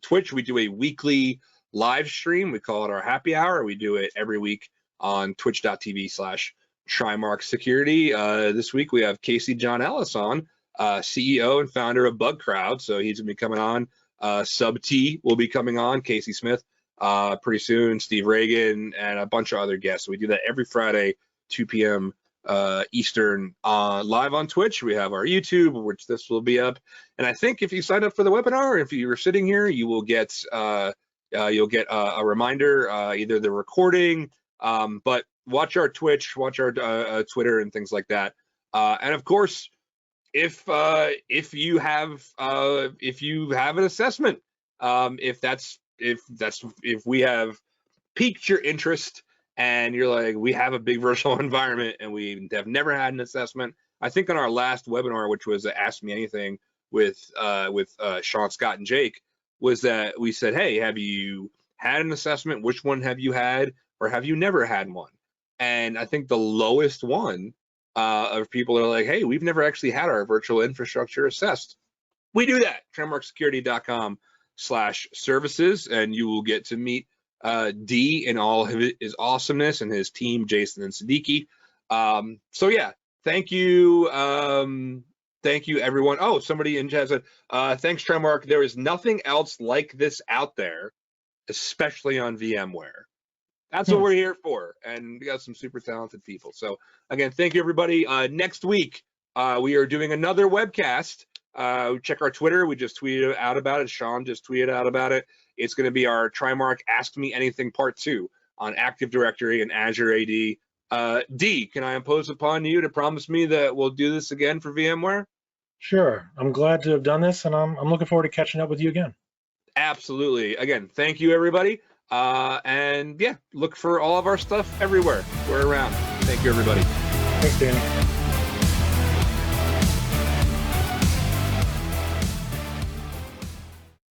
Twitch, we do a weekly live stream. We call it our happy hour. We do it every week on twitch.tv/Trimark Security. This week we have Casey John Ellis on, CEO and founder of BugCrowd. So he's going to be coming on. Sub T will be coming on, Casey Smith, pretty soon, Steve Reagan, and a bunch of other guests. We do that every Friday, 2 p.m. Eastern, live on Twitch. We have our YouTube, which this will be up. And I think if you sign up for the webinar, if you were sitting here, you will get you'll get a reminder, either the recording, but watch our Twitch, watch our Twitter, and things like that. And of course, if you have an assessment, if we have piqued your interest and you're like, we have a big virtual environment and we have never had an assessment. I think on our last webinar, which was Ask Me Anything with Sean, Scott, and Jake, was that we said, hey, have you had an assessment? Which one have you had, or have you never had one? And I think the lowest one of people that are like, hey, we've never actually had our virtual infrastructure assessed. We do that, trimarksecurity.com/services, and you will get to meet D in all of his awesomeness and his team, Jason and Siddiqui. So yeah, thank you. Thank you, everyone. Oh, somebody in chat said, thanks, Trimark. There is nothing else like this out there, especially on VMware. That's what we're here for. And we got some super talented people. So again, thank you, everybody. Next week, we are doing another webcast. Check our Twitter. We just tweeted out about it. Sean just tweeted out about it. It's going to be our Trimark Ask Me Anything Part 2 on Active Directory and Azure AD. D, can I impose upon you to promise me that we'll do this again for VMware? Sure. I'm glad to have done this, and I'm looking forward to catching up with you again. Absolutely. Again, thank you, everybody. And yeah, look for all of our stuff everywhere. We're around. Thank you, everybody. Thanks, Danny.